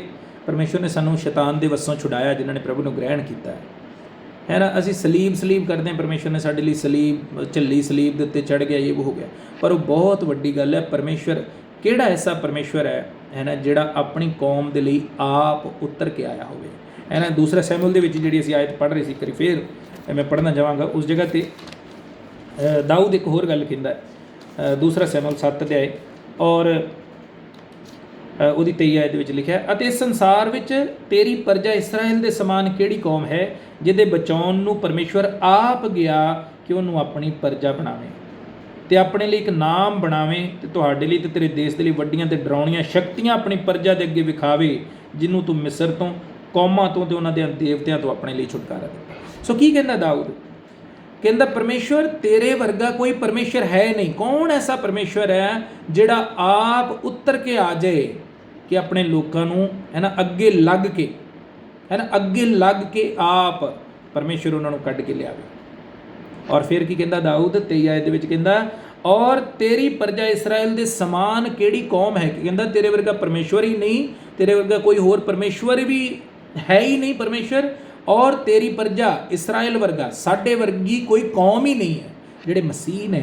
परमेश्वर ने सानूं शैतान दे वसों छुड़ाया, जिन्हां ने प्रभु नूं ग्रहण किया है ना, असीं सलीब करते हैं, परमेश्वर ने साडे लई सलीब झल्ली, सलीब दे उत्ते चढ़ गया, ये वो हो गया। पर वो बहुत वड्डी गल है, परमेश्वर किहड़ा ऐसा परमेश्वर है ना जिहड़ा अपनी कौम दे लई आप उतर के आया होवे है ना। दूसरा सैमुअल दे विच जिहड़ी असीं आयत पढ़ रहे सी, करी फिर मैं पढ़ना चाहांगा उस जगह ते दाऊद एक होर गल कहंदा है, दूसरा सैमुअल 7 अध्याय और ਉਹਦੀ 23 ਆਇਤ ਵਿੱਚ ਲਿਖਿਆ, ਅਤੇ ਸੰਸਾਰ ਵਿੱਚ ਤੇਰੀ ਪ੍ਰਜਾ ਇਸਰਾਇਲ ਦੇ ਸਮਾਨ ਕਿਹੜੀ ਕੌਮ ਹੈ ਜਿਹਦੇ ਬਚਾਉਣ ਨੂੰ ਪਰਮੇਸ਼ਵਰ ਆਪ ਗਿਆ ਕਿ ਉਹਨੂੰ ਆਪਣੀ ਪ੍ਰਜਾ ਬਣਾਵੇ ਤੇ ਆਪਣੇ ਲਈ ਇੱਕ ਨਾਮ ਬਣਾਵੇ ਤੇ ਤੁਹਾਡੇ ਲਈ ਤੇ ਤੇਰੇ ਦੇਸ਼ ਦੇ ਲਈ ਵੱਡੀਆਂ ਤੇ ਡਰਾਉਣੀਆਂ ਸ਼ਕਤੀਆਂ ਆਪਣੀ ਪ੍ਰਜਾ ਦੇ ਅੱਗੇ ਵਿਖਾਵੇ, ਜਿਹਨੂੰ ਤੂੰ ਮਿਸਰ ਤੋਂ, ਕੌਮਾਂ ਤੋਂ ਤੇ ਉਹਨਾਂ ਦੇ ਦੇਵਤਿਆਂ ਤੋਂ ਆਪਣੇ ਲਈ ਛੁਟਕਾਰਾ ਦੇ। ਸੋ ਕੀ ਕਹਿੰਦਾ ਦਾਊਦ? ਕਹਿੰਦਾ परमेश्वर तेरे वर्गा कोई परमेश्वर है नहीं। कौन ऐसा परमेश्वर है ਜਿਹੜਾ ਆਪ उतर के आ जाए कि अपने लोगों नूं है ना अगे लग के है ना अगे लग के आप परमेश्वर उन्होंने कढ़ के लियावे। और फिर की कहता दाऊद 23 आयत दे विच कहंदा, और तेरी प्रजा इसराइल दे समान केड़ी कौम है। कहंदा तेरे वर्गा परमेश्वर ही नहीं, तेरे वर्गा कोई होर परमेश्वर भी है ही नहीं परमेश्वर, और तेरी प्रजा इसराइल वर्गा साडे वर्गी कोई कौम ही नहीं है। जिहड़े मसीह ने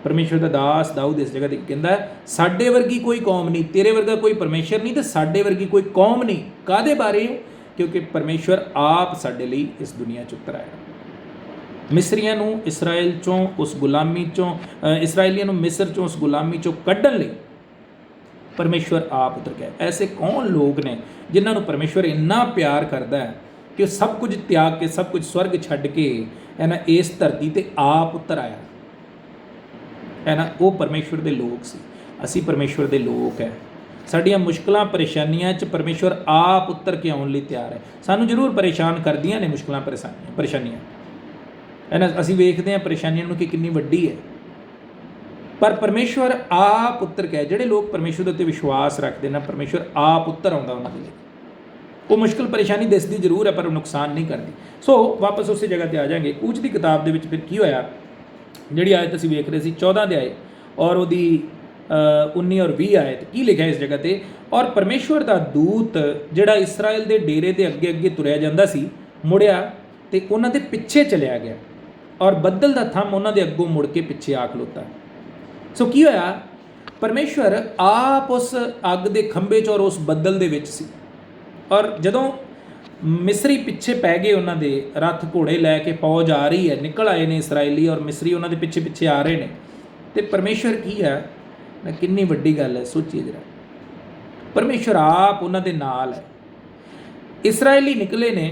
परमेश्वर का दास दाऊद इस जगह ते कहंदा साडे वर्गी कोई कौम नहीं, तेरे वर्गा कोई परमेश्वर नहीं, तो साडे वर्गी कोई कौम नहीं। कादे बारे? क्योंकि परमेश्वर आप साडे लई इस दुनिया च उतर आया। मिस्रियां नूं इसराइल चों उस गुलामी चों इसराइलियां नूं मिस्र चों उस गुलामी चों कड्ढण लई परमेश्वर आप उतर गया। ऐसे कौन लोग ने जिन्हां नूं परमेश्वर इन्ना प्यार करदा है कि सब कुछ त्याग के, सब कुछ स्वर्ग छड्ड के है ना इस धरती ते आप उतर आया है ना। वो परमेश्वर के लोग सी, असी परमेश्वर के लोग है। साडियां मुश्किलां परेशानियां च परमेश्वर आप उतर के आउण लई तैयार है। सानूं जरूर परेशान करदियां ने मुश्किलां परेशानियां है ना, असी वेखदे हां परेशानियां नूं कि कितनी वड्डी है, पर परमेश्वर आप उतर के, जिहड़े लोग परमेश्वर दे उत्ते विश्वास रखते हैं, परमेश्वर आप उतर आउंदा उन्हां दे लई। वो मुश्किल परेशानी दिसदी जरूर है पर नुकसान नहीं करती। सो वापस उस जगह पर आ जाएंगे। कूच की किताब के फिर की होया, जिहड़ी आयत असीं वेख रहे सी 14 अध्याय और उहदी 19 और 20 आयत की लिखा इस जगह पर, और परमेश्वर का दूत जिहड़ा इसराइल के डेरे के अगे अगे तुरया जांदा सी मुड़िया ते उन्हां दे पिछे चलिया गया, और बदल का थंम उन्हां दे अगों मुड़ के पिछे आ खलोता। सो की होया, परमेश्वर आप उस अग दे खंबे च और उस बदल दे विच सी, और जदों मिस्री पिछे पै गए, उन्होंने रथ घोड़े लैके फौज आ रही है, निकल आए ने इसराइली और मिस्री उन्होंने पिछे पिछे आ रहे हैं, तो परमेश्वर की है ना, कितनी वड्डी गल है। सोचिए जरा, परमेश्वर आप उन्होंने नाल है। इसराइली निकले ने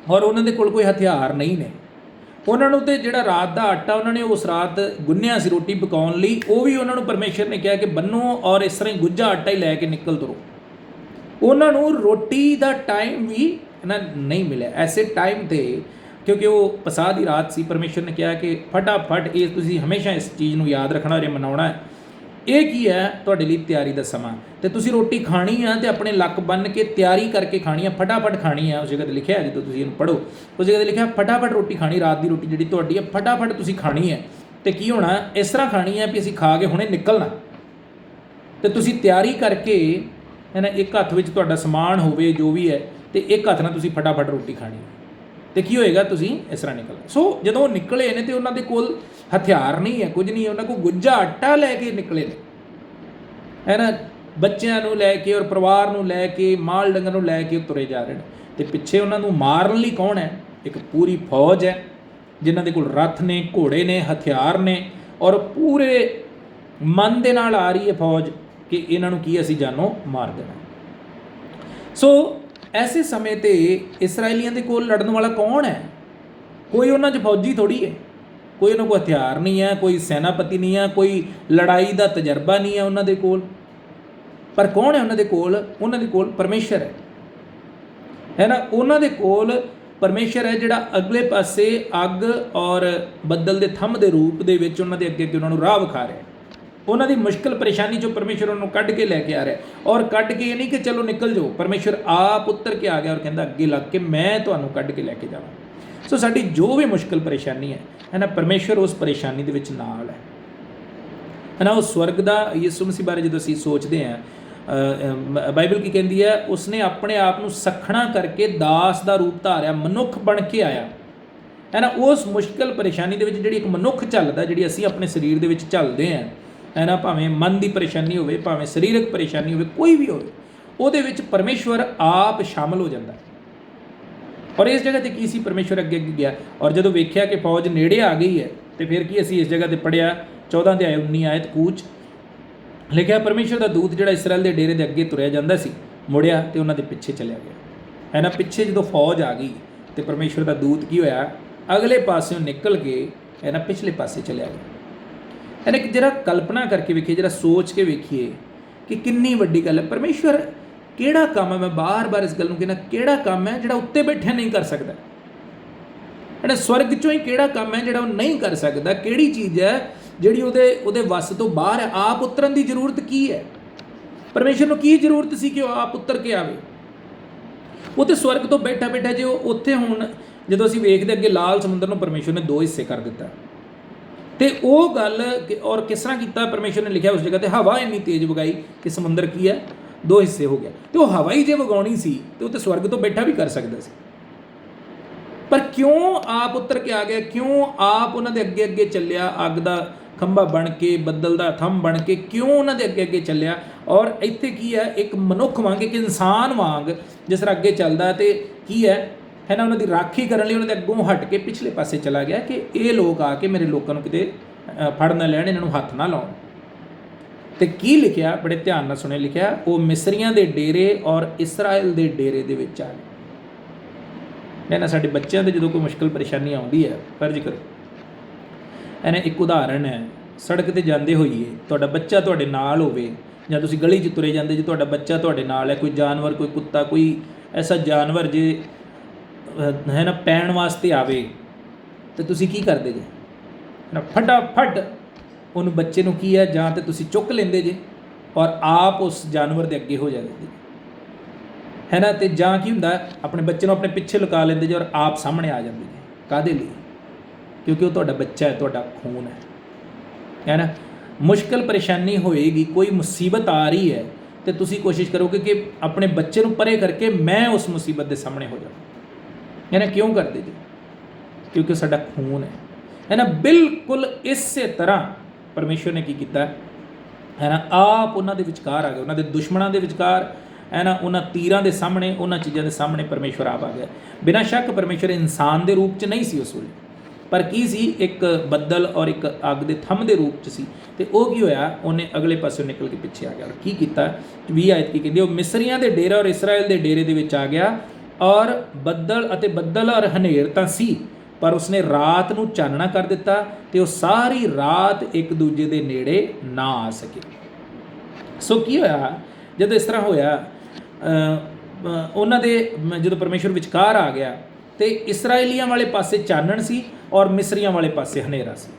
और उन्होंने कोल कोई हथियार नहीं ने। उन्होंने तो जिहड़ा रात का आटा उन्होंने उस रात गुन्निया सी रोटी पकाउण लई, वो भी उन्होंने परमेश्वर ने कहा कि बन्नो और इस तरह गुज्जा आटा ही लैके निकल तुरो। उन्होंने रोटी का टाइम भी ना नहीं मिले ऐसे टाइम ते, क्योंकि वो पसाह की रात सी। परमेश्वर ने कहा कि फटाफट ये तुसीं हमेशा इस चीज़ को याद रखना और मनाउणा है। ये की है तुहाडे लई तैयारी का समा, तो तुसीं रोटी खानी है तो अपने लक बन के तैयारी करके खानी है, फटाफट खानी है। उस जगह पर लिखा है, जो तुसीं इहनूं पढ़ो उस जगह पर लिखा फटाफट रोटी खानी, रात की रोटी जिहड़ी तुहाडी है फटाफट तुसीं खानी है। तो की होना, इस तरह खानी है भी असीं खा के हुणे निकलना, तो तुसीं तैयारी करके है ना, एक हत्थ विच तुहाडा समान होवे जो भी है, तो एक हत्थ नाल तुसीं फटाफट रोटी खानी, तो की होएगा, तुसीं इस तरह निकलना। सो जदों निकले ने तो उन्होंने कोल हथियार नहीं है, कुछ नहीं है, उन्होंने को गुज्जा आटा लैके निकले ने। है ना, ਬੱਚਿਆਂ ਨੂੰ ਲੈ ਕੇ ਔਰ ਪਰਿਵਾਰ ਨੂੰ ਲੈ ਕੇ, ਮਾਲ ਡੰਗਰ ਨੂੰ ਲੈ ਕੇ ਤੁਰੇ ਜਾ ਰਹੇ ਨੇ। ਅਤੇ ਪਿੱਛੇ ਉਹਨਾਂ ਨੂੰ ਮਾਰਨ ਲਈ ਕੌਣ ਹੈ? ਇੱਕ ਪੂਰੀ ਫੌਜ ਹੈ ਜਿਨ੍ਹਾਂ ਦੇ ਕੋਲ ਰੱਥ ਨੇ, ਘੋੜੇ ਨੇ, ਹਥਿਆਰ ਨੇ, ਔਰ ਪੂਰੇ ਮਨ ਦੇ ਨਾਲ ਆ ਰਹੀ ਹੈ ਫੌਜ ਕਿ ਇਹਨਾਂ ਨੂੰ ਕੀ ਅਸੀਂ ਜਾਨੋਂ ਮਾਰ ਦੇਣਾ। ਸੋ ਐਸੇ ਸਮੇਂ 'ਤੇ ਇਸਰਾਈਲੀਆਂ ਦੇ ਕੋਲ ਲੜਨ ਵਾਲਾ ਕੌਣ ਹੈ? ਕੋਈ ਉਹਨਾਂ 'ਚ ਫੌਜੀ ਥੋੜ੍ਹੀ ਹੈ, ਕੋਈ ਉਹਨਾਂ ਕੋਲ ਹਥਿਆਰ ਨਹੀਂ ਹੈ, ਕੋਈ ਸੈਨਾਪਤੀ ਨਹੀਂ ਹੈ, ਕੋਈ ਲੜਾਈ ਦਾ ਤਜਰਬਾ ਨਹੀਂ ਹੈ ਉਹਨਾਂ ਦੇ ਕੋਲ। ਪਰ ਕੌਣ ਹੈ ਉਹਨਾਂ ਦੇ ਕੋਲ? ਉਹਨਾਂ ਦੇ ਕੋਲ ਪਰਮੇਸ਼ਰ ਹੈ ਨਾ। ਉਹਨਾਂ ਦੇ ਕੋਲ ਪਰਮੇਸ਼ਰ ਹੈ ਜਿਹੜਾ ਅਗਲੇ ਪਾਸੇ ਅੱਗ ਔਰ ਬੱਦਲ ਦੇ ਥੰਮ ਦੇ ਰੂਪ ਦੇ ਵਿੱਚ ਉਹਨਾਂ ਦੇ ਅੱਗੇ ਉਹਨਾਂ ਨੂੰ ਰਾਹ ਵਿਖਾ ਰਿਹਾ। ਉਹਨਾਂ ਦੀ ਮੁਸ਼ਕਿਲ ਪਰੇਸ਼ਾਨੀ 'ਚੋਂ ਪਰਮੇਸ਼ਰ ਉਹਨੂੰ ਕੱਢ ਕੇ ਲੈ ਕੇ ਆ ਰਿਹਾ। ਔਰ ਕੱਢ ਕੇ ਇਹ ਨਹੀਂ ਕਿ ਚਲੋ ਨਿਕਲ ਜਾਓ, ਪਰਮੇਸ਼ਰ ਆਪ ਉੱਤਰ ਕੇ ਆ ਗਿਆ ਔਰ ਕਹਿੰਦਾ ਅੱਗੇ ਲੱਗ ਕੇ ਮੈਂ ਤੁਹਾਨੂੰ ਕੱਢ ਕੇ ਲੈ ਕੇ ਜਾਵਾਂ। ਸੋ ਸਾਡੀ ਜੋ ਵੀ ਮੁਸ਼ਕਿਲ ਪਰੇਸ਼ਾਨੀ ਹੈ ਨਾ, ਪਰਮੇਸ਼ਰ ਉਸ ਪਰੇਸ਼ਾਨੀ ਦੇ ਵਿੱਚ ਨਾਲ ਹੈ ਨਾ। ਉਹ ਸਵਰਗ ਦਾ ਯਿਸੂ ਮਸੀਹ ਬਾਰੇ ਜਦੋਂ ਅਸੀਂ ਸੋਚਦੇ ਹਾਂ, ਬਾਈਬਲ ਕੀ ਕਹਿੰਦੀ ਹੈ? ਉਸਨੇ ਆਪਣੇ ਆਪ ਨੂੰ ਸੱਖਣਾ ਕਰਕੇ ਦਾਸ ਦਾ ਰੂਪ ਧਾਰਿਆ, ਮਨੁੱਖ ਬਣ ਕੇ ਆਇਆ ਹੈ ਨਾ। ਉਸ ਮੁਸ਼ਕਿਲ ਪਰੇਸ਼ਾਨੀ ਦੇ ਵਿੱਚ ਜਿਹੜੀ ਇੱਕ ਮਨੁੱਖ ਚੱਲਦਾ, ਜਿਹੜੀ ਅਸੀਂ ਆਪਣੇ ਸਰੀਰ ਦੇ ਵਿੱਚ ਚੱਲਦੇ ਹਾਂ ਹੈ ਨਾ, ਭਾਵੇਂ ਮਨ ਦੀ ਪਰੇਸ਼ਾਨੀ ਹੋਵੇ, ਭਾਵੇਂ ਸਰੀਰਕ ਪਰੇਸ਼ਾਨੀ ਹੋਵੇ, ਕੋਈ ਵੀ ਹੋਵੇ, ਉਹਦੇ ਵਿੱਚ ਪਰਮੇਸ਼ਵਰ ਆਪ ਸ਼ਾਮਲ ਹੋ ਜਾਂਦਾ। ਔਰ ਇਸ ਜਗ੍ਹਾ 'ਤੇ ਕੀ ਸੀ? ਪਰਮੇਸ਼ਵਰ ਅੱਗੇ ਅੱਗੇ ਗਿਆ ਔਰ ਜਦੋਂ ਵੇਖਿਆ ਕਿ ਫੌਜ ਨੇੜੇ ਆ ਗਈ ਹੈ, ਅਤੇ ਫਿਰ ਕੀ ਅਸੀਂ ਇਸ ਜਗ੍ਹਾ 'ਤੇ ਪੜ੍ਹਿਆ 14 ਅਧਿਆਇ 19 ਆਇਤ ਕੂਚ ਲਿਖਿਆ, ਪਰਮੇਸ਼ਰ ਦਾ ਦੂਤ ਜਿਹੜਾ ਇਸਰਾਏਲ ਦੇ ਡੇਰੇ ਦੇ ਅੱਗੇ ਤੁਰਿਆ ਜਾਂਦਾ ਸੀ, ਮੁੜਿਆ ਅਤੇ ਉਹਨਾਂ ਦੇ ਪਿੱਛੇ ਚਲਿਆ ਗਿਆ ਹੈ ਨਾ। ਪਿੱਛੇ ਜਦੋਂ ਫੌਜ ਆ ਗਈ ਅਤੇ ਪਰਮੇਸ਼ਰ ਦਾ ਦੂਤ ਕੀ ਹੋਇਆ? ਅਗਲੇ ਪਾਸਿਓਂ ਨਿਕਲ ਕੇ ਹੈ ਨਾ ਪਿਛਲੇ ਪਾਸੇ ਚਲਿਆ ਗਿਆ ਹੈ ਨਾ। ਇੱਕ ਜਰਾ ਕਲਪਨਾ ਕਰਕੇ ਵੇਖੀਏ, ਜਰਾ ਸੋਚ ਕੇ ਵੇਖੀਏ ਕਿ ਕਿੰਨੀ ਵੱਡੀ ਗੱਲ ਹੈ। ਪਰਮੇਸ਼ਵਰ ਕਿਹੜਾ ਕੰਮ ਹੈ, ਮੈਂ ਬਾਰ-ਬਾਰ ਇਸ ਗੱਲ ਨੂੰ ਕਹਿੰਦਾ, ਕਿਹੜਾ ਕੰਮ ਹੈ ਜਿਹੜਾ ਉੱਤੇ ਬੈਠਿਆ ਨਹੀਂ ਕਰ ਸਕਦਾ ਹੈ ਨਾ। ਸਵਰਗ 'ਚੋਂ ਹੀ ਕਿਹੜਾ ਕੰਮ ਹੈ ਜਿਹੜਾ ਉਹ ਨਹੀਂ ਕਰ ਸਕਦਾ? ਕਿਹੜੀ ਚੀਜ਼ ਹੈ ਜਿਹੜੀ ਉਹਦੇ ਵੱਸ ਤੋਂ ਬਾਹਰ ਹੈ? ਆਪ ਉਤਰਨ ਦੀ ਜ਼ਰੂਰਤ ਕੀ ਹੈ? ਪਰਮੇਸ਼ਰ ਨੂੰ ਕੀ ਜ਼ਰੂਰਤ ਸੀ ਕਿ ਉਹ ਆਪ ਉਤਰ ਕੇ ਆਵੇ? ਉਹ ਤਾਂ ਸਵਰਗ ਤੋਂ ਬੈਠਾ ਬੈਠਾ ਜੇ ਉਹ ਉੱਥੇ ਹੁਣ ਜਦੋਂ ਅਸੀਂ ਵੇਖਦੇ ਅੱਗੇ ਲਾਲ ਸਮੁੰਦਰ ਨੂੰ ਪਰਮੇਸ਼ਰ ਨੇ 2 ਹਿੱਸੇ ਕਰ ਦਿੱਤਾ, ਅਤੇ ਉਹ ਗੱਲ ਔਰ ਕਿਸ ਤਰ੍ਹਾਂ ਕੀਤਾ? ਪਰਮੇਸ਼ਰ ਨੇ ਲਿਖਿਆ ਉਸ ਜਗ੍ਹਾ 'ਤੇ ਹਵਾ ਇੰਨੀ ਤੇਜ਼ ਵਗਾਈ ਕਿ ਸਮੁੰਦਰ ਕੀ ਹੈ? 2 ਹਿੱਸੇ ਹੋ ਗਿਆ। ਅਤੇ ਉਹ ਹਵਾ ਹੀ ਜੇ ਵਗਾਉਣੀ ਸੀ ਤਾਂ ਉਹ ਤਾਂ ਸਵਰਗ ਤੋਂ ਬੈਠਾ ਵੀ ਕਰ ਸਕਦਾ ਸੀ। ਪਰ ਕਿਉਂ ਆਪ ਉੱਤਰ ਕੇ ਆ ਗਿਆ? ਕਿਉਂ ਆਪ ਉਹਨਾਂ ਦੇ ਅੱਗੇ ਅੱਗੇ ਚੱਲਿਆ? ਅੱਗ ਦਾ ਖੰਭਾ ਬਣ ਕੇ, ਬੱਦਲ ਦਾ ਥੰਮ ਬਣ ਕੇ ਕਿਉਂ ਉਹਨਾਂ ਦੇ ਅੱਗੇ ਅੱਗੇ ਚੱਲਿਆ? ਔਰ ਇੱਥੇ ਕੀ ਹੈ? ਇੱਕ ਮਨੁੱਖ ਵਾਂਗ, ਇੱਕ ਇਨਸਾਨ ਵਾਂਗ ਜਿਸ ਤਰ੍ਹਾਂ ਅੱਗੇ ਚੱਲਦਾ, ਅਤੇ ਕੀ ਹੈ ਨਾ, ਉਹਨਾਂ ਦੀ ਰਾਖੀ ਕਰਨ ਲਈ ਉਹਨਾਂ ਦੇ ਅੱਗੋਂ ਹਟ ਕੇ ਪਿਛਲੇ ਪਾਸੇ ਚਲਾ ਗਿਆ ਕਿ ਇਹ ਲੋਕ ਆ ਕੇ ਮੇਰੇ ਲੋਕਾਂ ਨੂੰ ਕਿਤੇ ਫੜ ਨਾ ਲੈਣ, ਇਹਨਾਂ ਨੂੰ ਹੱਥ ਨਾ ਲਾਉਣ। ਅਤੇ ਕੀ ਲਿਖਿਆ? ਬੜੇ ਧਿਆਨ ਨਾਲ ਸੁਣੇ, ਲਿਖਿਆ ਉਹ ਮਿਸਰੀਆਂ ਦੇ ਡੇਰੇ ਔਰ ਇਸਰਾਏਲ ਦੇ ਡੇਰੇ ਦੇ ਵਿੱਚ ਆ ਗਏ। ਨਾ ਸਾਡੇ ਬੱਚਿਆਂ ਦੇ ਜਦੋਂ ਕੋਈ ਮੁਸ਼ਕਿਲ ਪਰੇਸ਼ਾਨੀ ਆਉਂਦੀ ਹੈ, ਫਰਜ਼ ਕਰੋ ਇਹਨੇ ਇੱਕ ਉਦਾਹਰਣ ਹੈ, ਸੜਕ 'ਤੇ ਜਾਂਦੇ ਹੋਈਏ ਤੁਹਾਡਾ ਬੱਚਾ ਤੁਹਾਡੇ ਨਾਲ ਹੋਵੇ, ਜਾਂ ਤੁਸੀਂ ਗਲੀ 'ਚ ਤੁਰੇ ਜਾਂਦੇ ਜੇ ਤੁਹਾਡਾ ਬੱਚਾ ਤੁਹਾਡੇ ਨਾਲ ਹੈ, ਕੋਈ ਜਾਨਵਰ, ਕੋਈ ਕੁੱਤਾ, ਕੋਈ ਐਸਾ ਜਾਨਵਰ ਜੇ ਹੈ ਨਾ ਪੈਣ ਵਾਸਤੇ ਆਵੇ, ਅਤੇ ਤੁਸੀਂ ਕੀ ਕਰਦੇ ਜੇ ਨਾ? ਫਟਾਫਟ ਉਹਨੂੰ ਬੱਚੇ ਨੂੰ ਕੀ ਹੈ, ਜਾਂ ਤਾਂ ਤੁਸੀਂ ਚੁੱਕ ਲੈਂਦੇ ਜੇ ਔਰ ਆਪ ਉਸ ਜਾਨਵਰ ਦੇ ਅੱਗੇ ਹੋ ਜਾਂਦੇ ਹੈ ਨਾ, ਅਤੇ ਜਾਂ ਕੀ ਹੁੰਦਾ ਆਪਣੇ ਬੱਚੇ ਨੂੰ ਆਪਣੇ ਪਿੱਛੇ ਲੁਕਾ ਲੈਂਦੇ ਜੇ ਔਰ ਆਪ ਸਾਹਮਣੇ ਆ ਜਾਂਦੇ ਜੇ। ਕਾਹਦੇ ਲਈ? ਕਿਉਂਕਿ ਉਹ ਤੁਹਾਡਾ ਬੱਚਾ ਹੈ, ਤੁਹਾਡਾ ਖੂਨ ਹੈ ਨਾ। ਮੁਸ਼ਕਿਲ ਪਰੇਸ਼ਾਨੀ ਹੋਏਗੀ, ਕੋਈ ਮੁਸੀਬਤ ਆ ਰਹੀ ਹੈ, ਅਤੇ ਤੁਸੀਂ ਕੋਸ਼ਿਸ਼ ਕਰੋਗੇ ਕਿ ਆਪਣੇ ਬੱਚੇ ਨੂੰ ਪਰੇ ਕਰਕੇ ਮੈਂ ਉਸ ਮੁਸੀਬਤ ਦੇ ਸਾਹਮਣੇ ਹੋ ਜਾਵਾਂ ਹੈ ਨਾ। ਕਿਉਂ ਕਰਦੇ ਜੀ? ਕਿਉਂਕਿ ਸਾਡਾ ਖੂਨ ਹੈ ਨਾ। ਬਿਲਕੁਲ ਇਸੇ ਤਰ੍ਹਾਂ ਪਰਮੇਸ਼ਵਰ ਨੇ ਕੀ ਕੀਤਾ ਹੈ ਨਾ, ਆਪ ਉਹਨਾਂ ਦੇ ਵਿਚਕਾਰ ਆ ਗਿਆ, ਉਹਨਾਂ ਦੇ ਦੁਸ਼ਮਣਾਂ ਦੇ ਵਿਚਕਾਰ ਹੈ ਨਾ, ਉਹਨਾਂ ਤੀਰਾਂ ਦੇ ਸਾਹਮਣੇ, ਉਹਨਾਂ ਚੀਜ਼ਾਂ ਦੇ ਸਾਹਮਣੇ ਪਰਮੇਸ਼ਵਰ ਆਪ ਆ ਗਿਆ। ਬਿਨਾਂ ਸ਼ੱਕ ਪਰਮੇਸ਼ਵਰ ਇਨਸਾਨ ਦੇ ਰੂਪ 'ਚ ਨਹੀਂ ਸੀ ਉਸ ਵੇਲੇ, ਪਰ ਕੀ ਸੀ? ਇੱਕ ਬੱਦਲ ਔਰ ਇੱਕ ਅੱਗ ਦੇ ਥੰਮ ਦੇ ਰੂਪ 'ਚ ਸੀ। ਅਤੇ ਉਹ ਕੀ ਹੋਇਆ? ਉਹਨੇ ਅਗਲੇ ਪਾਸਿਓਂ ਨਿਕਲ ਕੇ ਪਿੱਛੇ ਆ ਗਿਆ ਔਰ ਕੀ ਕੀਤਾ? 20 ਆਇਤ ਕੀ ਕਹਿੰਦੀ? ਉਹ ਮਿਸਰੀਆਂ ਦੇ ਡੇਰਾ ਔਰ ਇਸਰਾਏਲ ਦੇ ਡੇਰੇ ਦੇ ਵਿੱਚ ਆ ਗਿਆ, ਔਰ ਬੱਦਲ ਔਰ ਹਨੇਰ ਤਾਂ ਸੀ, ਪਰ ਉਸਨੇ ਰਾਤ ਨੂੰ ਚਾਨਣਾ ਕਰ ਦਿੱਤਾ, ਅਤੇ ਉਹ ਸਾਰੀ ਰਾਤ ਇੱਕ ਦੂਜੇ ਦੇ ਨੇੜੇ ਨਾ ਆ ਸਕੇ। ਸੋ ਕੀ ਹੋਇਆ? ਜਦੋਂ ਇਸ ਤਰ੍ਹਾਂ ਹੋਇਆ, ਉਹਨਾਂ ਦੇ ਜਦੋਂ ਪਰਮੇਸ਼ਵਰ ਵਿਚਕਾਰ ਆ ਗਿਆ, ਅਤੇ ਇਸਰਾਏਲੀਆਂ ਵਾਲੇ ਪਾਸੇ ਚਾਨਣ ਸੀ ਔਰ ਮਿਸਰੀਆਂ ਵਾਲੇ ਪਾਸੇ ਹਨੇਰਾ ਸੀ।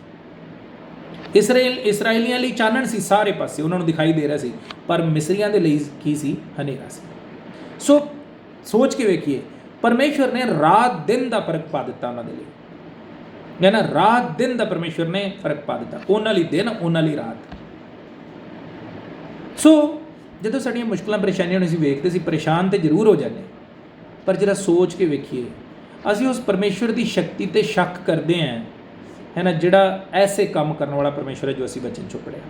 ਇਸਰਾਏਲੀਆਂ ਲਈ ਚਾਨਣ ਸੀ ਸਾਰੇ ਪਾਸੇ, ਉਹਨਾਂ ਨੂੰ ਦਿਖਾਈ ਦੇ ਰਿਹਾ ਸੀ, ਪਰ ਮਿਸਰੀਆਂ ਦੇ ਲਈ ਕੀ ਸੀ? ਹਨੇਰਾ ਸੀ। ਸੋ ਸੋਚ ਕੇ ਵੇਖੀਏ, ਪਰਮੇਸ਼ਵਰ ਨੇ ਰਾਤ ਦਿਨ ਦਾ ਫਰਕ ਪਾ ਦਿੱਤਾ ਉਹਨਾਂ ਦੇ ਲਈ ਹੈ ਨਾ। ਰਾਤ ਦਿਨ ਦਾ ਪਰਮੇਸ਼ਵਰ ਨੇ ਫਰਕ ਪਾ ਦਿੱਤਾ, ਉਹਨਾਂ ਲਈ ਦਿਨ, ਉਹਨਾਂ ਲਈ ਰਾਤ। ਸੋ ਜਦੋਂ ਸਾਡੀਆਂ ਮੁਸ਼ਕਿਲਾਂ ਪਰੇਸ਼ਾਨੀਆਂ ਨੂੰ ਅਸੀਂ ਵੇਖਦੇ ਸੀ, ਪਰੇਸ਼ਾਨ ਤਾਂ ਜ਼ਰੂਰ ਹੋ ਜਾਂਦੇ, ਪਰ ਜਿਹੜਾ ਸੋਚ ਕੇ ਵੇਖੀਏ, ਅਸੀਂ ਉਸ ਪਰਮੇਸ਼ਵਰ ਦੀ ਸ਼ਕਤੀ 'ਤੇ ਸ਼ੱਕ ਕਰਦੇ ਹਾਂ ਹੈ ਨਾ, ਜਿਹੜਾ ਐਸੇ ਕੰਮ ਕਰਨ ਵਾਲਾ ਪਰਮੇਸ਼ਵਰ ਹੈ ਜੋ ਅਸੀਂ ਬਚਨ 'ਚੋਂ ਪੜ੍ਹਿਆ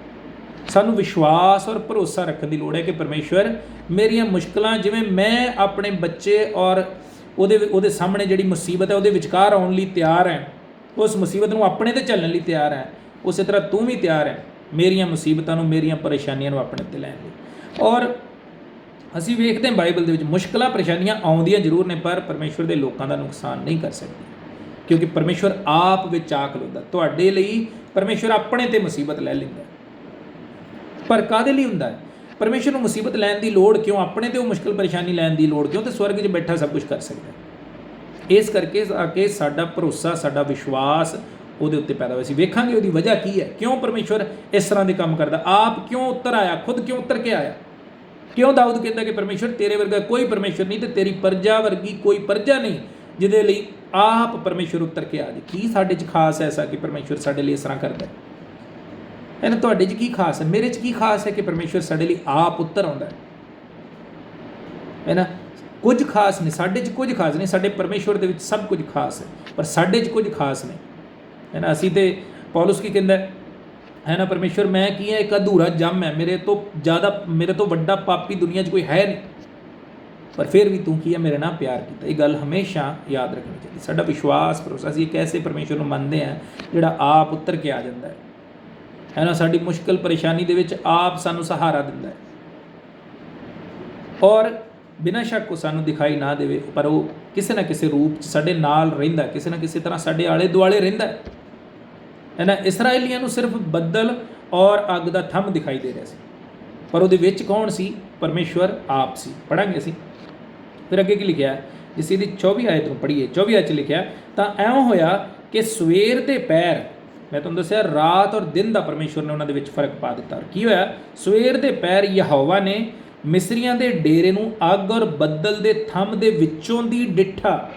ਸਾਨੂੰ ਵਿਸ਼ਵਾਸ ਔਰ ਭਰੋਸਾ ਰੱਖਣ ਦੀ ਲੋੜ ਹੈ ਕਿ ਪਰਮੇਸ਼ਵਰ ਮੇਰੀਆਂ ਮੁਸ਼ਕਲਾਂ, ਜਿਵੇਂ ਮੈਂ ਆਪਣੇ ਬੱਚੇ ਔਰ ਉਹਦੇ ਸਾਹਮਣੇ ਜਿਹੜੀ ਮੁਸੀਬਤ ਹੈ ਉਹਦੇ ਵਿਚਕਾਰ ਆਉਣ ਲਈ ਤਿਆਰ ਹੈ, ਉਸ ਮੁਸੀਬਤ ਨੂੰ ਆਪਣੇ 'ਤੇ ਝੱਲਣ ਲਈ ਤਿਆਰ ਹੈ, ਉਸੇ ਤਰ੍ਹਾਂ ਤੂੰ ਵੀ ਤਿਆਰ ਹੈ ਮੇਰੀਆਂ ਮੁਸੀਬਤਾਂ ਨੂੰ, ਮੇਰੀਆਂ ਪਰੇਸ਼ਾਨੀਆਂ ਨੂੰ ਆਪਣੇ 'ਤੇ ਲੈਣ ਲਈ। ਔਰ ਅਸੀਂ ਵੇਖਦੇ ਹਾਂ ਬਾਈਬਲ ਦੇ ਵਿੱਚ ਮੁਸ਼ਕਲਾਂ ਪਰੇਸ਼ਾਨੀਆਂ ਆਉਂਦੀਆਂ ਜ਼ਰੂਰ ਨੇ, ਪਰ ਪਰਮੇਸ਼ਵਰ ਦੇ ਲੋਕਾਂ ਦਾ ਨੁਕਸਾਨ ਨਹੀਂ ਕਰ ਸਕਦੀ, ਕਿਉਂਕਿ ਪਰਮੇਸ਼ਵਰ ਆਪ ਵਿੱਚ ਆ ਖਲੋਂਦਾ। ਤੁਹਾਡੇ ਲਈ ਪਰਮੇਸ਼ਵਰ ਆਪਣੇ 'ਤੇ ਮੁਸੀਬਤ ਲੈ ਲੈਂਦਾ, ਪਰ ਕਾਹਦੇ ਲਈ ਹੁੰਦਾ ਹੈ? ਪਰਮੇਸ਼ਵਰ ਨੂੰ ਮੁਸੀਬਤ ਲੈਣ ਦੀ ਲੋੜ ਕਿਉਂ? ਆਪਣੇ 'ਤੇ ਉਹ ਮੁਸ਼ਕਲ ਪਰੇਸ਼ਾਨੀ ਲੈਣ ਦੀ ਲੋੜ ਕਿਉਂ? ਤੇ ਸਵਰਗ 'ਚ ਬੈਠਾ ਸਭ ਕੁਝ ਕਰ ਸਕਦਾ। ਇਸ ਕਰਕੇ ਆ ਕੇ ਸਾਡਾ ਭਰੋਸਾ, ਸਾਡਾ ਵਿਸ਼ਵਾਸ ਉਹਦੇ ਉੱਤੇ ਪੈਦਾ ਹੋਇਆ। ਅਸੀਂ ਵੇਖਾਂਗੇ ਉਹਦੀ ਵਜ੍ਹਾ ਕੀ ਹੈ, ਕਿਉਂ ਪਰਮੇਸ਼ਵਰ ਇਸ ਤਰ੍ਹਾਂ ਦੇ ਕੰਮ ਕਰਦਾ, ਆਪ ਕਿਉਂ ਉੱਤਰ ਆਇਆ, ਖੁਦ ਕਿਉਂ ਉੱਤਰ ਕੇ ਆਇਆ। ਕਿਉਂ ਦਾਊਦ ਕਹਿੰਦਾ ਕਿ ਪਰਮੇਸ਼ਵਰ ਤੇਰੇ ਵਰਗਾ ਕੋਈ ਪਰਮੇਸ਼ਵਰ ਨਹੀਂ, ਤੇ ਤੇਰੀ ਪ੍ਰਜਾ ਵਰਗੀ ਕੋਈ ਪ੍ਰਜਾ ਨਹੀਂ ਜਿਹਦੇ ਲਈ ਆਪ ਪਰਮੇਸ਼ਵਰ ਉੱਤਰ ਕੇ ਆ ਜਾਏ। ਕੀ ਸਾਡੇ 'ਚ ਖਾਸ ਐਸਾ ਕਿ ਪਰਮੇਸ਼ਵਰ ਸਾਡੇ ਲਈ ਇਸ ਤਰ੍ਹਾਂ ਕਰਦਾ ਹੈ ਨਾ? ਤੁਹਾਡੇ 'ਚ ਕੀ ਖਾਸ ਹੈ? ਮੇਰੇ 'ਚ ਕੀ ਖਾਸ ਹੈ ਕਿ ਪਰਮੇਸ਼ਵਰ ਸਾਡੇ ਲਈ ਆਪ ਉੱਤਰ ਆਉਂਦਾ ਹੈ ਨਾ? ਕੁਝ ਖਾਸ ਨਹੀਂ, ਸਾਡੇ 'ਚ ਕੁਝ ਖਾਸ ਨਹੀਂ। ਸਾਡੇ ਪਰਮੇਸ਼ਵਰ ਦੇ ਵਿੱਚ ਸਭ ਕੁਝ ਖਾਸ ਹੈ, ਪਰ ਸਾਡੇ 'ਚ ਕੁਝ ਖਾਸ ਨਹੀਂ, ਹੈ ਨਾ? ਅਸੀਂ ਤੇ ਪੌਲੁਸ ਕੀ ਕਹਿੰਦਾ ਹੈ ਨਾ, ਪਰਮੇਸ਼ਵਰ ਮੈਂ ਕੀ ਹੈ, ਇੱਕ ਅਧੂਰਾ ਜੰਮ ਹੈ, ਮੇਰੇ ਤੋਂ ਵੱਡਾ ਪਾਪੀ ਦੁਨੀਆ 'ਚ ਕੋਈ ਹੈ ਨਹੀਂ, ਪਰ ਫਿਰ ਵੀ ਤੂੰ ਕੀ ਹੈ, ਮੇਰੇ ਨਾਲ ਪਿਆਰ ਕੀਤਾ। ਇਹ ਗੱਲ ਹਮੇਸ਼ਾ ਯਾਦ ਰੱਖਣੀ ਚਾਹੀਦੀ। ਸਾਡਾ ਵਿਸ਼ਵਾਸ, ਭਰੋਸਾ, ਅਸੀਂ ਇੱਕ ਐਸੇ ਪਰਮੇਸ਼ਵਰ ਨੂੰ ਮੰਨਦੇ ਹਾਂ ਜਿਹੜਾ ਆਪ ਉੱਤਰ ਕੇ ਆ ਜਾਂਦਾ ਹੈ ਨਾ? ਸਾਡੀ ਮੁਸ਼ਕਿਲ ਪਰੇਸ਼ਾਨੀ ਦੇ ਵਿੱਚ ਆਪ ਸਾਨੂੰ ਸਹਾਰਾ ਦਿੰਦਾ ਹੈ, ਔਰ ਬਿਨਾਂ ਸ਼ੱਕ ਉਹ ਸਾਨੂੰ ਦਿਖਾਈ ਨਾ ਦੇਵੇ, ਪਰ ਉਹ ਕਿਸੇ ਨਾ ਕਿਸੇ ਰੂਪ 'ਚ ਸਾਡੇ ਨਾਲ ਰਹਿੰਦਾ, ਕਿਸੇ ਨਾ ਕਿਸੇ ਤਰ੍ਹਾਂ ਸਾਡੇ ਆਲੇ ਦੁਆਲੇ ਰਹਿੰਦਾ ਹੈ ਨਾ? ਇਸਰਾਏਲੀਆਂ ਨੂੰ ਸਿਰਫ ਬੱਦਲ ਔਰ ਅੱਗ ਦਾ ਥੰਮ ਦਿਖਾਈ ਦੇ ਰਿਹਾ ਸੀ, ਪਰ ਉਹਦੇ ਵਿੱਚ ਕੌਣ ਸੀ? ਪਰਮੇਸ਼ਵਰ ਆਪ ਸੀ। ਪੜ੍ਹਾਂਗੇ ਅਸੀਂ ਫਿਰ ਅੱਗੇ ਕੀ ਲਿਖਿਆ, ਜਿਸ ਦੀ 24 ਆਇਤ ਨੂੰ ਪੜ੍ਹੀਏ। 24 ਆਇਤ 'ਚ ਲਿਖਿਆ, ਤਾਂ ਇਉਂ ਹੋਇਆ ਕਿ ਸਵੇਰ ਦੇ ਪਹਿਰ, ਮੈਂ ਤੁਹਾਨੂੰ ਦੱਸਿਆ ਰਾਤ ਔਰ ਦਿਨ ਦਾ ਪਰਮੇਸ਼ਵਰ ਨੇ ਉਹਨਾਂ ਦੇ ਵਿੱਚ ਫਰਕ ਪਾ ਦਿੱਤਾ। ਕੀ ਹੋਇਆ? ਸਵੇਰ ਦੇ ਪਹਿਰ ਯਹੋਵਾ ਨੇ ਮਿਸਰੀਆਂ ਦੇ ਡੇਰੇ ਨੂੰ ਅੱਗ ਔਰ ਬੱਦਲ ਦੇ ਥੰਮ ਦੇ ਵਿੱਚੋਂ ਦੀ ਡਿੱਠਾ।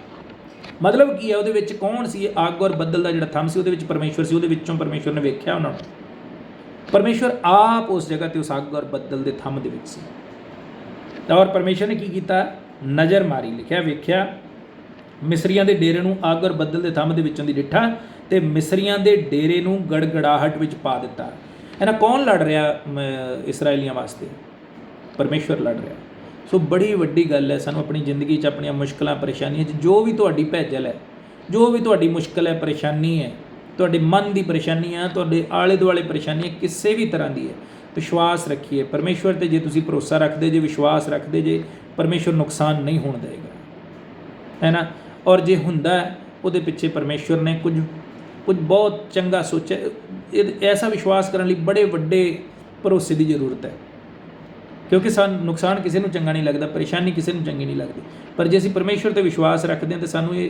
ਮਤਲਬ ਕੀ ਹੈ? ਉਹਦੇ ਵਿੱਚ ਕੌਣ ਸੀ? ਅੱਗ ਔਰ ਬੱਦਲ ਦਾ ਜਿਹੜਾ ਥੰਮ ਸੀ, ਉਹਦੇ ਵਿੱਚ ਪਰਮੇਸ਼ਵਰ ਸੀ, ਉਹਦੇ ਵਿੱਚੋਂ ਪਰਮੇਸ਼ਵਰ ਨੇ ਵੇਖਿਆ ਉਹਨਾਂ ਨੂੰ। ਪਰਮੇਸ਼ਵਰ ਆਪ ਉਸ ਜਗ੍ਹਾ 'ਤੇ ਉਸ ਅੱਗ ਔਰ ਬੱਦਲ ਦੇ ਥੰਮ ਦੇ ਵਿੱਚ ਸੀ, ਔਰ ਪਰਮੇਸ਼ਵਰ ਨੇ ਕੀ ਕੀਤਾ? ਨਜ਼ਰ ਮਾਰੀ। ਲਿਖਿਆ, ਵੇਖਿਆ ਮਿਸਰੀਆਂ ਦੇ ਡੇਰੇ ਨੂੰ ਅੱਗ ਔਰ ਬੱਦਲ ਦੇ ਥੰਮ ਦੇ ਵਿੱਚੋਂ ਦੀ ਡਿੱਠਾ, ਤੇ ਮਿਸਰੀਆਂ ਦੇ ਡੇਰੇ ਨੂੰ ਗੜਗੜਾਹਟ ਵਿੱਚ ਪਾ ਦਿੱਤਾ। ਹੈ ਨਾ? ਕੌਣ ਲੜ ਰਿਹਾ ਇਸਰਾਏਲੀਆਂ ਵਾਸਤੇ? ਪਰਮੇਸ਼ਵਰ ਲੜ ਰਿਹਾ। ਸੋ ਬੜੀ ਵੱਡੀ ਗੱਲ ਹੈ, ਸਾਨੂੰ ਆਪਣੀ ਜ਼ਿੰਦਗੀ 'ਚ ਆਪਣੀਆਂ ਮੁਸ਼ਕਲਾਂ ਪਰੇਸ਼ਾਨੀਆਂ 'ਚ ਜੋ ਵੀ ਤੁਹਾਡੀ ਭੈਜਲ ਹੈ, ਜੋ ਵੀ ਤੁਹਾਡੀ ਮੁਸ਼ਕਲ ਹੈ, ਪਰੇਸ਼ਾਨੀ ਹੈ, ਤੁਹਾਡੇ ਮਨ ਦੀ ਪਰੇਸ਼ਾਨੀ ਹੈ, ਤੁਹਾਡੇ ਆਲੇ ਦੁਆਲੇ ਪਰੇਸ਼ਾਨੀ ਹੈ, ਕਿਸੇ ਵੀ ਤਰ੍ਹਾਂ ਦੀ ਹੈ, ਵਿਸ਼ਵਾਸ ਰੱਖੀਏ ਪਰਮੇਸ਼ਵਰ 'ਤੇ। ਜੇ ਤੁਸੀਂ ਭਰੋਸਾ ਰੱਖਦੇ ਜੇ, ਵਿਸ਼ਵਾਸ ਰੱਖਦੇ ਜੇ, ਪਰਮੇਸ਼ਵਰ ਨੁਕਸਾਨ ਨਹੀਂ ਹੋਣ ਦੇਗਾ, ਹੈ ਨਾ? ਔਰ ਜੇ ਹੁੰਦਾ ਉਹਦੇ ਪਿੱਛੇ ਪਰਮੇਸ਼ਵਰ ਨੇ ਕੁਝ ਬਹੁਤ ਚੰਗਾ ਸੋਚਿਆ। ਐਸਾ ਵਿਸ਼ਵਾਸ ਕਰਨ ਲਈ ਬੜੇ ਵੱਡੇ ਭਰੋਸੇ ਦੀ ਜ਼ਰੂਰਤ ਹੈ, ਕਿਉਂਕਿ ਸਾਨੂੰ ਨੁਕਸਾਨ ਕਿਸੇ ਨੂੰ ਚੰਗਾ ਨਹੀਂ ਲੱਗਦਾ, ਪਰੇਸ਼ਾਨੀ ਕਿਸੇ ਨੂੰ ਚੰਗੀ ਨਹੀਂ ਲੱਗਦੀ, ਪਰ ਜੇ ਅਸੀਂ ਪਰਮੇਸ਼ਵਰ 'ਤੇ ਵਿਸ਼ਵਾਸ ਰੱਖਦੇ ਹਾਂ ਤਾਂ ਸਾਨੂੰ ਇਹ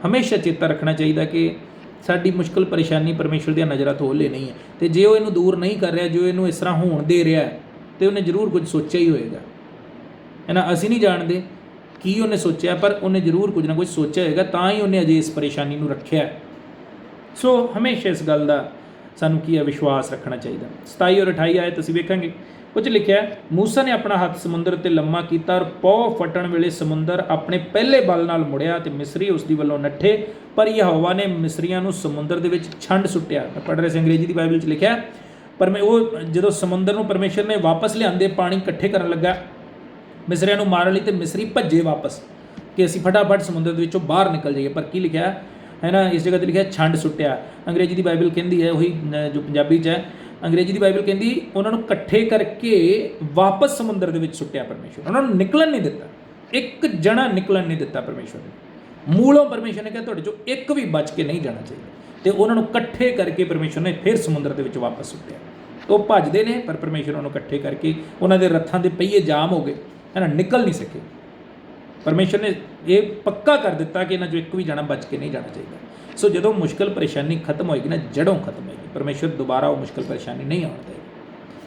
ਹਮੇਸ਼ਾ ਚੇਤਾ ਰੱਖਣਾ ਚਾਹੀਦਾ ਕਿ ਸਾਡੀ ਮੁਸ਼ਕਲ ਪਰੇਸ਼ਾਨੀ ਪਰਮੇਸ਼ਵਰ ਦੀਆਂ ਨਜ਼ਰਾਂ ਤੋਂ ਓਹਲੇ ਨਹੀਂ ਹੈ, ਅਤੇ ਜੇ ਉਹ ਇਹਨੂੰ ਦੂਰ ਨਹੀਂ ਕਰ ਰਿਹਾ, ਜੋ ਇਹਨੂੰ ਇਸ ਤਰ੍ਹਾਂ ਹੋਣ ਦੇ ਰਿਹਾ ਹੈ, ਤਾਂ ਉਹਨੇ ਜ਼ਰੂਰ ਕੁਝ ਸੋਚਿਆ ਹੀ ਹੋਏਗਾ, ਹੈ ਨਾ? ਅਸੀਂ ਨਹੀਂ ਜਾਣਦੇ ਕੀ ਉਹਨੇ ਸੋਚਿਆ, ਪਰ ਉਹਨੇ ਜ਼ਰੂਰ ਕੁਝ ਨਾ ਕੁਝ ਸੋਚਿਆ ਹੋਏਗਾ, ਤਾਂ ਹੀ ਉਹਨੇ ਅਜੇ ਇਸ ਪਰੇਸ਼ਾਨੀ ਨੂੰ ਰੱਖਿਆ। ਸੋ ਹਮੇਸ਼ਾ ਇਸ ਗੱਲ ਦਾ ਸਾਨੂੰ ਕੀ ਹੈ? ਵਿਸ਼ਵਾਸ ਰੱਖਣਾ ਚਾਹੀਦਾ। 27 ਔਰ 28 ਆਇਤ ਅਸੀਂ ਵੇਖਾਂਗੇ। ਕੁਝ ਲਿਖਿਆ, ਮੂਸਾ ਨੇ ਆਪਣਾ ਹੱਥ ਸਮੁੰਦਰ 'ਤੇ ਲੰਮਾ ਕੀਤਾ, ਔਰ ਪੌ ਫਟਣ ਵੇਲੇ ਸਮੁੰਦਰ ਆਪਣੇ ਪਹਿਲੇ ਬਲ ਨਾਲ ਮੁੜਿਆ, ਅਤੇ ਮਿਸਰੀ ਉਸ ਦੀ ਵੱਲੋਂ ਨੱਠੇ, ਪਰ ਯਹੋਵਾ ਨੇ ਮਿਸਰੀਆਂ ਨੂੰ ਸਮੁੰਦਰ ਦੇ ਵਿੱਚ ਛੰਡ ਸੁੱਟਿਆ। ਮੈਂ ਪੜ੍ਹ ਰਿਹਾ ਸੀ, ਅੰਗਰੇਜ਼ੀ ਦੀ ਬਾਈਬਲ 'ਚ ਲਿਖਿਆ, ਪਰ ਮੈਂ ਉਹ ਜਦੋਂ ਸਮੁੰਦਰ ਨੂੰ ਪਰਮੇਸ਼ਰ ਨੇ ਵਾਪਸ ਲਿਆਂਦੇ, ਪਾਣੀ ਇਕੱਠੇ ਕਰਨ ਲੱਗਾ ਮਿਸਰੀਆਂ ਨੂੰ ਮਾਰਨ ਲਈ, ਤੇ ਮਿਸਰੀ ਭੱਜੇ ਵਾਪਸ ਕਿ ਅਸੀਂ ਫਟਾਫਟ ਸਮੁੰਦਰ ਦੇ ਵਿੱਚੋਂ ਬਾਹਰ ਨਿਕਲ ਜਾਈਏ। ਪਰ ਕੀ ਲਿਖਿਆ ਹੈ ਨਾ? ਇਸ ਜਗ੍ਹਾ 'ਤੇ ਲਿਖਿਆ ਛੰਡ ਸੁੱਟਿਆ। ਅੰਗਰੇਜ਼ੀ ਦੀ ਬਾਈਬਲ ਕਹਿੰਦੀ ਹੈ, ਉਹੀ ਜੋ ਪੰਜਾਬੀ 'ਚ ਹੈ, ਅੰਗਰੇਜ਼ੀ ਦੀ ਬਾਈਬਲ ਕਹਿੰਦੀ ਉਹਨਾਂ ਨੂੰ ਇਕੱਠੇ ਕਰਕੇ ਵਾਪਸ ਸਮੁੰਦਰ ਦੇ ਵਿੱਚ ਸੁੱਟਿਆ ਪਰਮੇਸ਼ਵਰ। ਉਹਨਾਂ ਨੂੰ ਨਿਕਲਣ ਨਹੀਂ ਦਿੱਤਾ, ਇੱਕ ਜਣਾ ਨਿਕਲਣ ਨਹੀਂ ਦਿੱਤਾ ਪਰਮੇਸ਼ਵਰ ਨੇ। ਮੂਲੋਂ ਪਰਮੇਸ਼ਵਰ ਨੇ ਕਿਹਾ ਤੁਹਾਡੇ 'ਚੋਂ ਇੱਕ ਵੀ ਬਚ ਕੇ ਨਹੀਂ ਜਾਣਾ ਚਾਹੀਦਾ, ਅਤੇ ਉਹਨਾਂ ਨੂੰ ਇਕੱਠੇ ਕਰਕੇ ਪਰਮੇਸ਼ਵਰ ਨੇ ਫਿਰ ਸਮੁੰਦਰ ਦੇ ਵਿੱਚ ਵਾਪਸ ਸੁੱਟਿਆ। ਉਹ ਭੱਜਦੇ ਨੇ, ਪਰ ਪਰਮੇਸ਼ਵਰ ਉਹਨੂੰ ਇਕੱਠੇ ਕਰਕੇ, ਉਹਨਾਂ ਦੇ ਰੱਥਾਂ ਦੇ ਪਹੀਏ ਜਾਮ ਹੋ ਗਏ, ਹੈ ਨਾ? ਨਿਕਲ ਨਹੀਂ ਸਕੇ। ਪਰਮੇਸ਼ਵਰ ਨੇ ਇਹ ਪੱਕਾ ਕਰ ਦਿੱਤਾ ਕਿ ਇਹਨਾਂ 'ਚੋਂ ਇੱਕ ਵੀ ਜਣਾ ਬਚ ਕੇ ਨਹੀਂ ਜਾਣਾ ਚਾਹੀਦਾ। ਸੋ ਜਦੋਂ ਮੁਸ਼ਕਲ ਪਰੇਸ਼ਾਨੀ ਖਤਮ ਹੋਏਗੀ ਨਾ, ਜੜੋਂ ਖਤਮ ਹੋਏਗੀ, ਪਰਮੇਸ਼ਵਰ ਦੁਬਾਰਾ ਉਹ ਮੁਸ਼ਕਲ ਪਰੇਸ਼ਾਨੀ ਨਹੀਂ ਆਉਣ ਦੇਗਾ,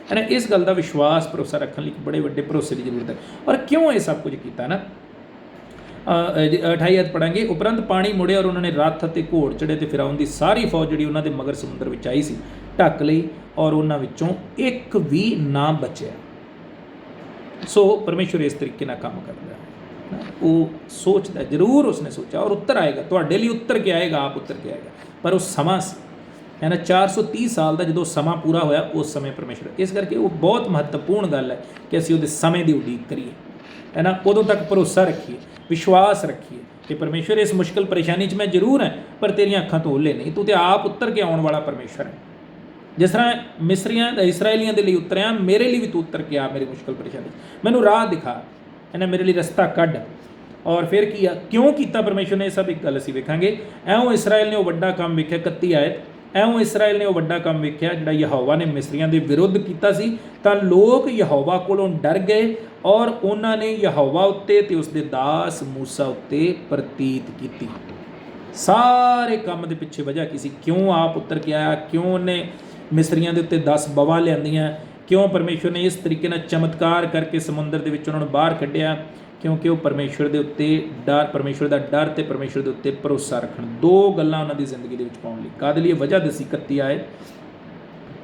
ਹੈ ਨਾ? ਇਸ ਗੱਲ ਦਾ ਵਿਸ਼ਵਾਸ, ਭਰੋਸਾ ਰੱਖਣ ਲਈ ਬੜੇ ਵੱਡੇ ਭਰੋਸੇ ਦੀ ਜ਼ਰੂਰਤ ਹੈ। ਔਰ ਕਿਉਂ ਇਹ ਸਭ ਕੁਝ ਕੀਤਾ ਨਾ? 28 ਆਇਤ ਪੜ੍ਹਾਂਗੇ। ਉਪਰੰਤ ਪਾਣੀ ਮੁੜਿਆ, ਔਰ ਉਹਨਾਂ ਨੇ ਰੱਥ ਅਤੇ ਘੋੜ ਚੜ੍ਹੇ, ਅਤੇ ਫਿਰੌਨ ਦੀ ਸਾਰੀ ਫੌਜ ਜਿਹੜੀ ਉਹਨਾਂ ਦੇ ਮਗਰ ਸਮੁੰਦਰ ਵਿੱਚ ਆਈ ਸੀ ਢੱਕ ਲਈ, ਔਰ ਉਹਨਾਂ ਵਿੱਚੋਂ ਇੱਕ ਵੀ ਨਾ ਬਚਿਆ। ਸੋ ਪਰਮੇਸ਼ਵਰ ਇਸ ਤਰੀਕੇ ਨਾਲ ਕੰਮ ਕਰਦਾ ਹੈ, ਉਹ ਸੋਚਦਾ, ਜ਼ਰੂਰ ਉਸਨੇ ਸੋਚਿਆ, ਔਰ ਉੱਤਰ ਆਏਗਾ, ਤੁਹਾਡੇ ਲਈ ਉੱਤਰ ਕੇ ਆਏਗਾ, ਆਪ ਉੱਤਰ ਕੇ ਆਏਗਾ, ਪਰ ਉਹ ਸਮਾਂ ਸੀ, है ना। 430 ਸਾਲ ਦਾ ਜਦੋਂ ਸਮਾਂ ਪੂਰਾ ਹੋਇਆ ਉਸ ਸਮੇਂ ਪਰਮੇਸ਼ਰ, ਇਸ ਕਰਕੇ ਉਹ ਬਹੁਤ ਮਹੱਤਵਪੂਰਨ ਗੱਲ ਹੈ ਕਿ ਅਸੀਂ ਉਹਦੇ ਸਮੇਂ ਦੀ ਉਡੀਕ ਕਰੀਏ, है ना। उदों तक भरोसा रखिए, विश्वास रखिए कि परमेश्वर इस मुश्किल परेशानी च मैं जरूर है पर तेरियां अखां तो ओले नहीं, तू तो आप उतर के आने वाला परमेश्वर है। जिस तरह मिस्रियां इसराइलियां के लिए उतरिया, मेरे लिए भी तू उतर के आ मेरी मुश्किल परेशानी, मैनू राह दिखा, है ना, मेरे लिए रस्ता कढ़। और फिर किया क्यों किया परमेश्वर ने, सब एक गल असीं वेखांगे। ऐवों इसराइल ने वो वड्डा काम वेख्या, 31 आयत, ऐवों इसराइल ने वो वड्डा काम वेख्या जिहड़ा यहोवा ने मिस्रियां दे विरुद्ध कीता सी, तां लोक यहोवा कोलों डर गए और उन्होंने यहोवा उत्ते ते उसदे दास मूसा उत्ते प्रतीत की। सारे काम दे पिछे वजह की सी, क्यों आप उतर के आया, क्यों उन्हें मिस्रियां दे उत्ते 10 बवां लियांदियां, क्यों परमेश्वर ने इस तरीके नाल चमत्कार करके समुंदर दे विच उन्हां नूं बाहर कढिया, क्योंकि वो परमेश्वर के उत्ते डर, परमेश्वर का डर तो परमेश्वर के उत्ते भरोसा रखन, दो गल्लां उन्हां दी जिंदगी दे विच पाउण लई। काहदे लई वजह दसी 31 आए,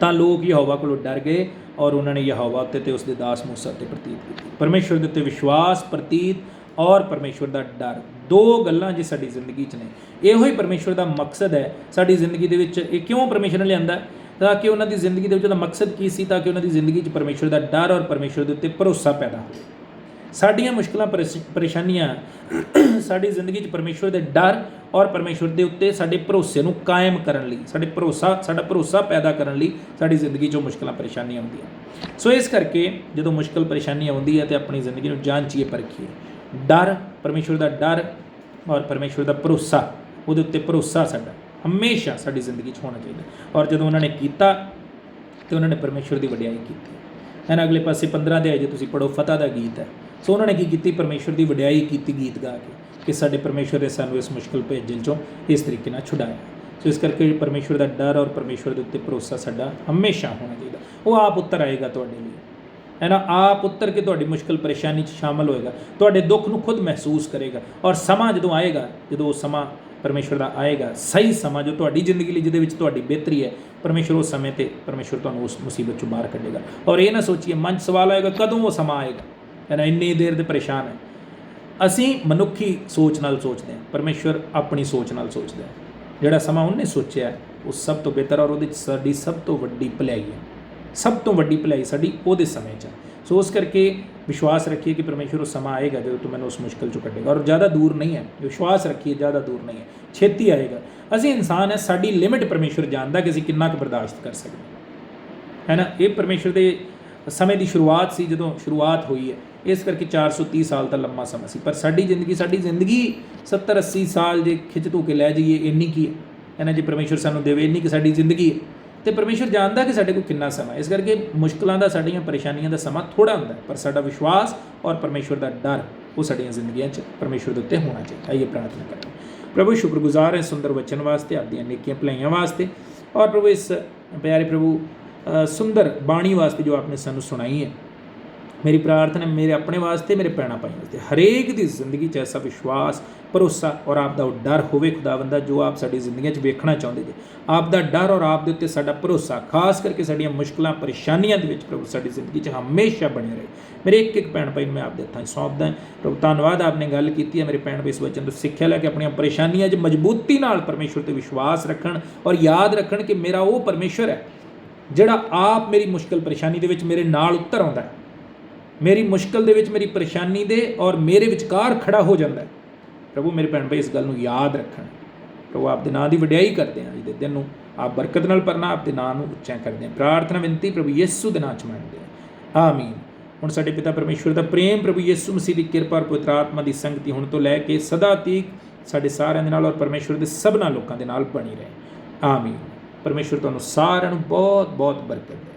तां लोग यहोवा कोलों डर गए और उन्होंने यहोवा उत्ते ते उसदे दास मूसा उत्ते प्रतीत की। परमेश्वर के उत्ते विश्वास, प्रतीत और परमेश्वर का डर, दो गल्लां जे साडी जिंदगी च ने। इहो ही परमेश्वर का मकसद है साडी जिंदगी दे विच। ये क्यों परमेश्वर ने लिआंदा, ताकि उन्हां दी जिंदगी दे विच उहदा मकसद की सी, ताकि उन्हां दी जिंदगी च परमेश्वर का डर और परमेश्वर के उत्ते भरोसा पैदा हो। साड़ियाँ मुश्किलां परेशानियां साड़ी जिंदगी च परमेश्वर के डर और परमेश्वर के उत्ते साडे भरोसे नूं कायम करन लई, साडा भरोसा पैदा करन लई साडी जिंदगी चों मुश्किलां परेशानियां आउंदियां। सो इस करके जदों मुश्किल परेशानी आउंदी है तो अपनी जिंदगी नूं जांचीए, परखीए। डर, परमेश्वर का डर और परमेश्वर का भरोसा, उहदे उत्ते भरोसा साडा हमेशा साडी जिंदगी च होना चाहिए। और जदों उन्होंने कीता तो उन्होंने परमेश्वर की वडियाई की, है ना। अगले पासे 15 अध्याय जो तुसीं पढ़ो, फतह का गीत है। सो उन्होंने की परमेश्वर की वडियाई की गीत गा के कि साडे परमेश्वर ने सानू इस मुश्किल भेजन चों इस तरीके नाल छुड़ाया। सो इस करके परमेश्वर का डर और परमेश्वर के उत्ते भरोसा साडा हमेशा होना चाहिए। वो आप उत्तर आएगा तुहाडे लिए, है ना। आप उत्तर के तुहाडी मुश्किल परेशानी च शामिल होएगा, तुहाडे दुख नूं खुद महसूस करेगा। और समा जदों आएगा, जदों समा परमेश्वर का आएगा, सही समा जो तुहाडी जिंदगी लई जिहदे विच तुहाडी बेहतरी है, परमेश्वर उस समय ते परमेश्वर तुहानूं उस मुसीबत चों बाहर कढेगा। और ये ना सोचिए, मन सवाल आएगा कदों वो समा आएगा, है ना। इन्नी देर दे परेशान है। असीं मनुखी सोच नाल सोचते हैं, परमेश्वर अपनी सोच नाल सोचदा है। जिहड़ा समा उन्हें सोचिया वो सब तो बेहतर और उहदे च साडी सब तो वड्डी भलाई है, सब तो वड्डी भलाई साडी उहदे समय च। सो उस करके विश्वास रखिए कि परमेश्वर उस समा आएगा जो तो मैंने उस मुश्किल चो कटेगा। और ज़्यादा दूर नहीं है, विश्वास रखिए, ज़्यादा दूर नहीं है, छेती आएगा। असीं इंसान है, साडी लिमिट परमेश्वर जानदा कि असीं कितना क बर्दाश्त कर सकते, है ना। ये परमेश्वर के समय की शुरुआत सी, जदों शुरुआत हुई है, इस करके 430 साल का लंबा समय सी। पर साडी जिंदगी 70-80 साल जे खिच धू के लै जाइए, इन्नी की है ना। जे परमेश्वर सानू देवे इन्नी कि साडी जिंदगी है, तो परमेश्वर जानता कि साडे कोल कितना समा। इस करके मुश्किलों का, साडियां परेशानियों का समा थोड़ा हुंदा है, पर साडा विश्वास और परमेश्वर का डर वो साडियां जिंदगियां च परमेश्वर के उत्ते होना चाहिए। आइए प्रार्थना करें। प्रभु शुक्रगुजार है सुंदर वचन वास्ते, आपदियां नेकियां भलाइयां वास्ते, और प्रभु इस प्यारे प्रभु सुंदर बाणी वास्ते जो आपने सानू सुनाई है। मेरी प्रार्थना मेरे अपने वास्ते, मेरे भैणा भाई वास्ते, हरेक की जिंदगी च ऐसा विश्वास, भरोसा और आपका वो डर होवे खुदावंदा जो आप साडी जिंदगी च वेखना चाहते थे। आपका डर और आप दे उत्ते साडा भरोसा, खास करके साडियां मुश्किलां परेशानियां दे विच प्रभु साडी जिंदगी च हमेशा बने रहे। मेरे एक एक भैन भाई मैं आपके हत्थां सौंपदा। प्रभु धन्नवाद, आपने गल की है, मेरे भैन भाई इस वचन तो सिक्ख्या लैके अपनी परेशानियां च मजबूती नाल परमेश्वर ते विश्वास रखण और याद रखण कि मेरा वो परमेश्वर है जिहड़ा आप मेरी मुश्किल परेशानी दे विच मेरे नाल उत्तर आउंदा है, मेरी मुश्किल दे विच मेरी परेशानी दे और मेरे विचकार खड़ा हो जाता है। प्रभु मेरे भैन भाई इस गल नूं याद रखण। प्रभु आप दे नां दी वडियाई करते हैं, अज दे दिन नूं आप बरकत नाल भरना, आप दे नां नूं उच्चा करते हैं। प्रार्थना विनती प्रभु यीशु दे नां च मंगदे हैं, आमीन। हुण साडे पिता परमेश्वर दा प्रेम, प्रभु यीशु मसीह दी किरपा और पवित्र आत्मा दी संगति हुण तो लैके सदा तक साडे सारिਆਂ दे नाल और परमेश्वर दे सबना लोकां दे नाल बणी रहे, आमीन। परमेश्वर तुहानूं सारिਆਂ नूं बहुत बहुत बरकत दे।